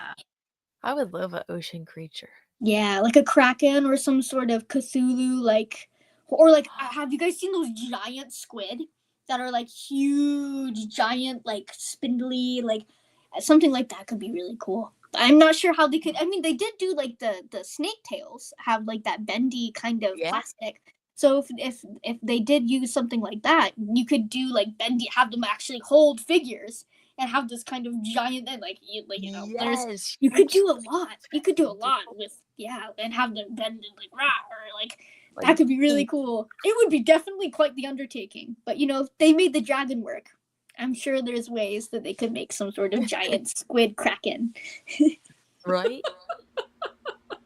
I would love an ocean creature. Yeah, like a Kraken or some sort of Cthulhu, like, or like, have you guys seen those giant squid that are like huge, giant, like spindly, like something like that could be really cool. I'm not sure how they could. I mean, they did do like the snake tails have like that bendy kind of plastic. So if they did use something like that, you could do like bendy, have them actually hold figures and have this kind of giant, and like you know, you could do a lot. You could do a lot with and have them bend and like or like that could be really cool. It would be definitely quite the undertaking. But you know, if they made the dragon work, I'm sure there's ways that they could make some sort of giant squid kraken. Right?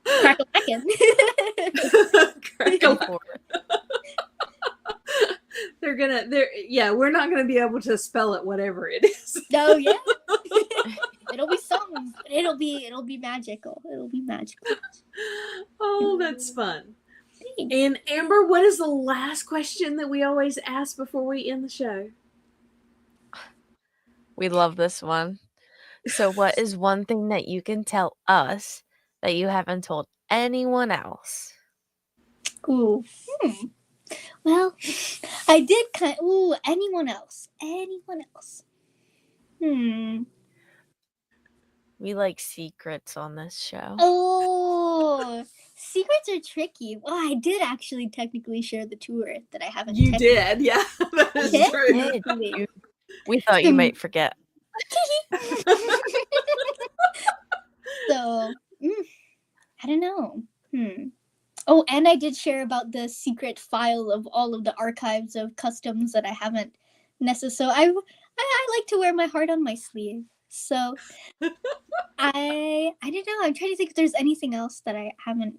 Crackle-kraken. We're not gonna be able to spell it, whatever it is. Oh yeah. It'll be something. It'll be magical. It'll be magical. Oh, that's fun. Thanks. And Amber, what is the last question that we always ask before we end the show? We love this one. So what is one thing that you can tell us that you haven't told anyone else? Ooh. Well, I did anyone else? We like secrets on this show. Oh, secrets are tricky. Well, I did actually technically share the tour that I haven't. You did, yeah. That is true. We thought you might forget. So, I don't know. Oh, and I did share about the secret file of all of the archives of customs that I haven't necessarily. I like to wear my heart on my sleeve. So I don't know. I'm trying to think if there's anything else that I haven't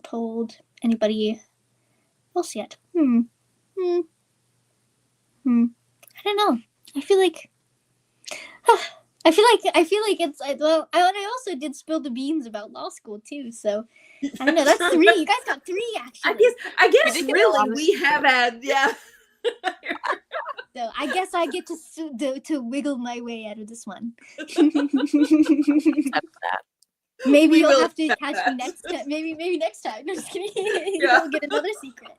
told anybody else yet. I don't know. I feel like it's well. I also did spill the beans about law school too. So I don't know. That's 3. You guys got 3 actually. I guess really we have had So I guess I get to wiggle my way out of this one. Maybe you'll have to catch me next time. Maybe next time. No, just kidding. You'll get another secret.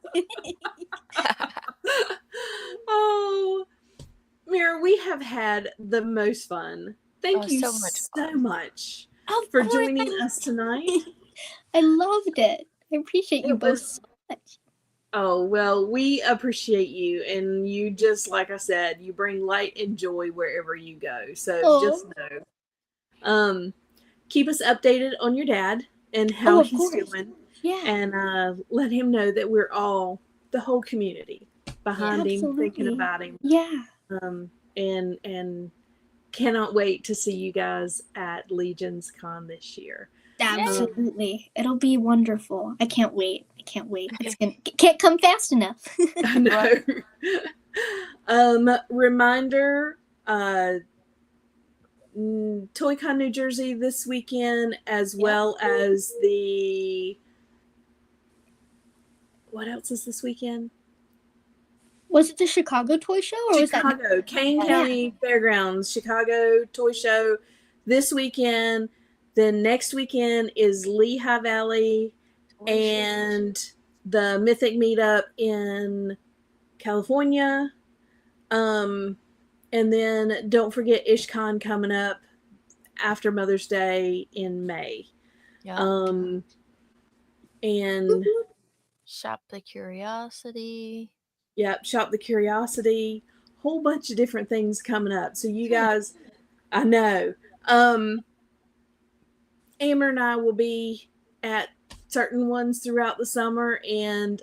Oh, Mira, we have had the most fun. Thank you so much for joining us tonight. I loved it. I appreciate you both so much. Oh, well, we appreciate you. And you just, like I said, you bring light and joy wherever you go. So just know. Keep us updated on your dad and how of he's course. doing. Yeah. And let him know that we're all, the whole community, behind him, thinking about him. Yeah. And cannot wait to see you guys at Legions Con this year. Absolutely. It'll be wonderful. I can't wait. It's can't come fast enough. I know. Reminder, ToyCon New Jersey this weekend, as well as what else is this weekend? Was it the Chicago Toy Show? Or Chicago, was that Kane County Fairgrounds, Chicago Toy Show this weekend. Then next weekend is Lehigh Valley and the Mythic Meetup in California. And then don't forget IshCon coming up after Mother's Day in May. Yeah. And Shop the Curiosity. Yep, Shop the Curiosity. Whole bunch of different things coming up. So you guys, I know. Amber and I will be at certain ones throughout the summer. And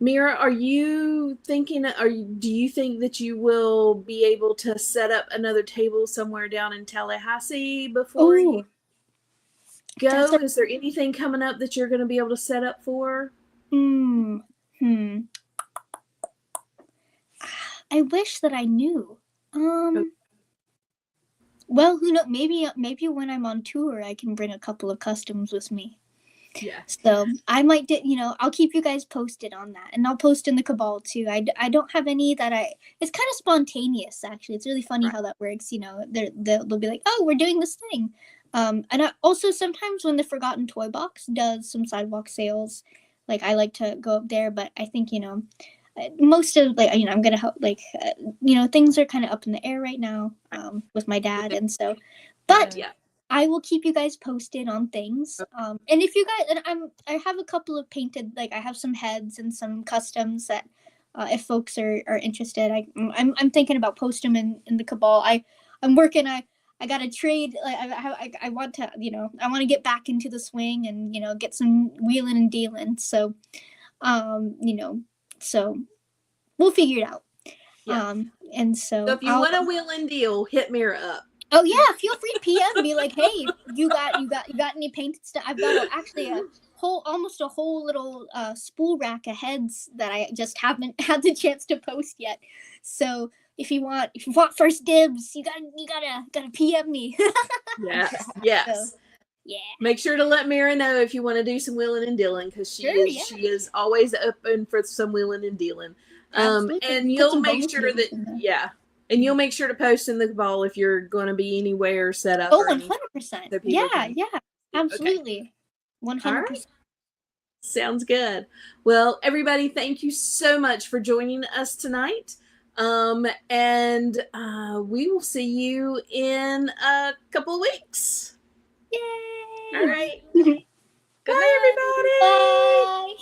Mira, are you thinking, do you think that you will be able to set up another table somewhere down in Tallahassee before you go? Is there anything coming up that you're going to be able to set up for? I wish that I knew. Well, who knows? Maybe when I'm on tour, I can bring a couple of customs with me. Yeah. So I might, I'll keep you guys posted on that, and I'll post in the Cabal too. I don't have any that it's kind of spontaneous, actually. It's really funny how that works. They'll be like, oh, we're doing this thing. And I also sometimes when the Forgotten Toy Box does some sidewalk sales, like I like to go up there, but I think, most of I'm gonna help, things are kind of up in the air right now with my dad, and so, but I will keep you guys posted on things. And if you guys, and I have a couple of painted, I have some heads and some customs that if folks are interested, I'm thinking about posting them in the Cabal. I'm working. I got to trade. I want to, I want to get back into the swing and get some wheeling and dealing. So, so we'll figure it out. Yeah. And so if you want a wheel and deal, hit Mira up. Oh yeah, feel free to PM me like, hey, you got any painted stuff? I've got almost a whole little spool rack of heads that I just haven't had the chance to post yet. So if you want first dibs, you gotta PM me. Yes. So, yeah. Make sure to let Mira know if you want to do some wheeling and dealing, because she is always open for some wheeling and dealing. And you'll make sure that and you'll make sure to post in the Cabal if you're going to be anywhere set up. Oh, 100%. Yeah, absolutely. 100%. Right. Sounds good. Well, everybody, thank you so much for joining us tonight. And we will see you in a couple of weeks. Yay! All right. Bye, everybody. Bye.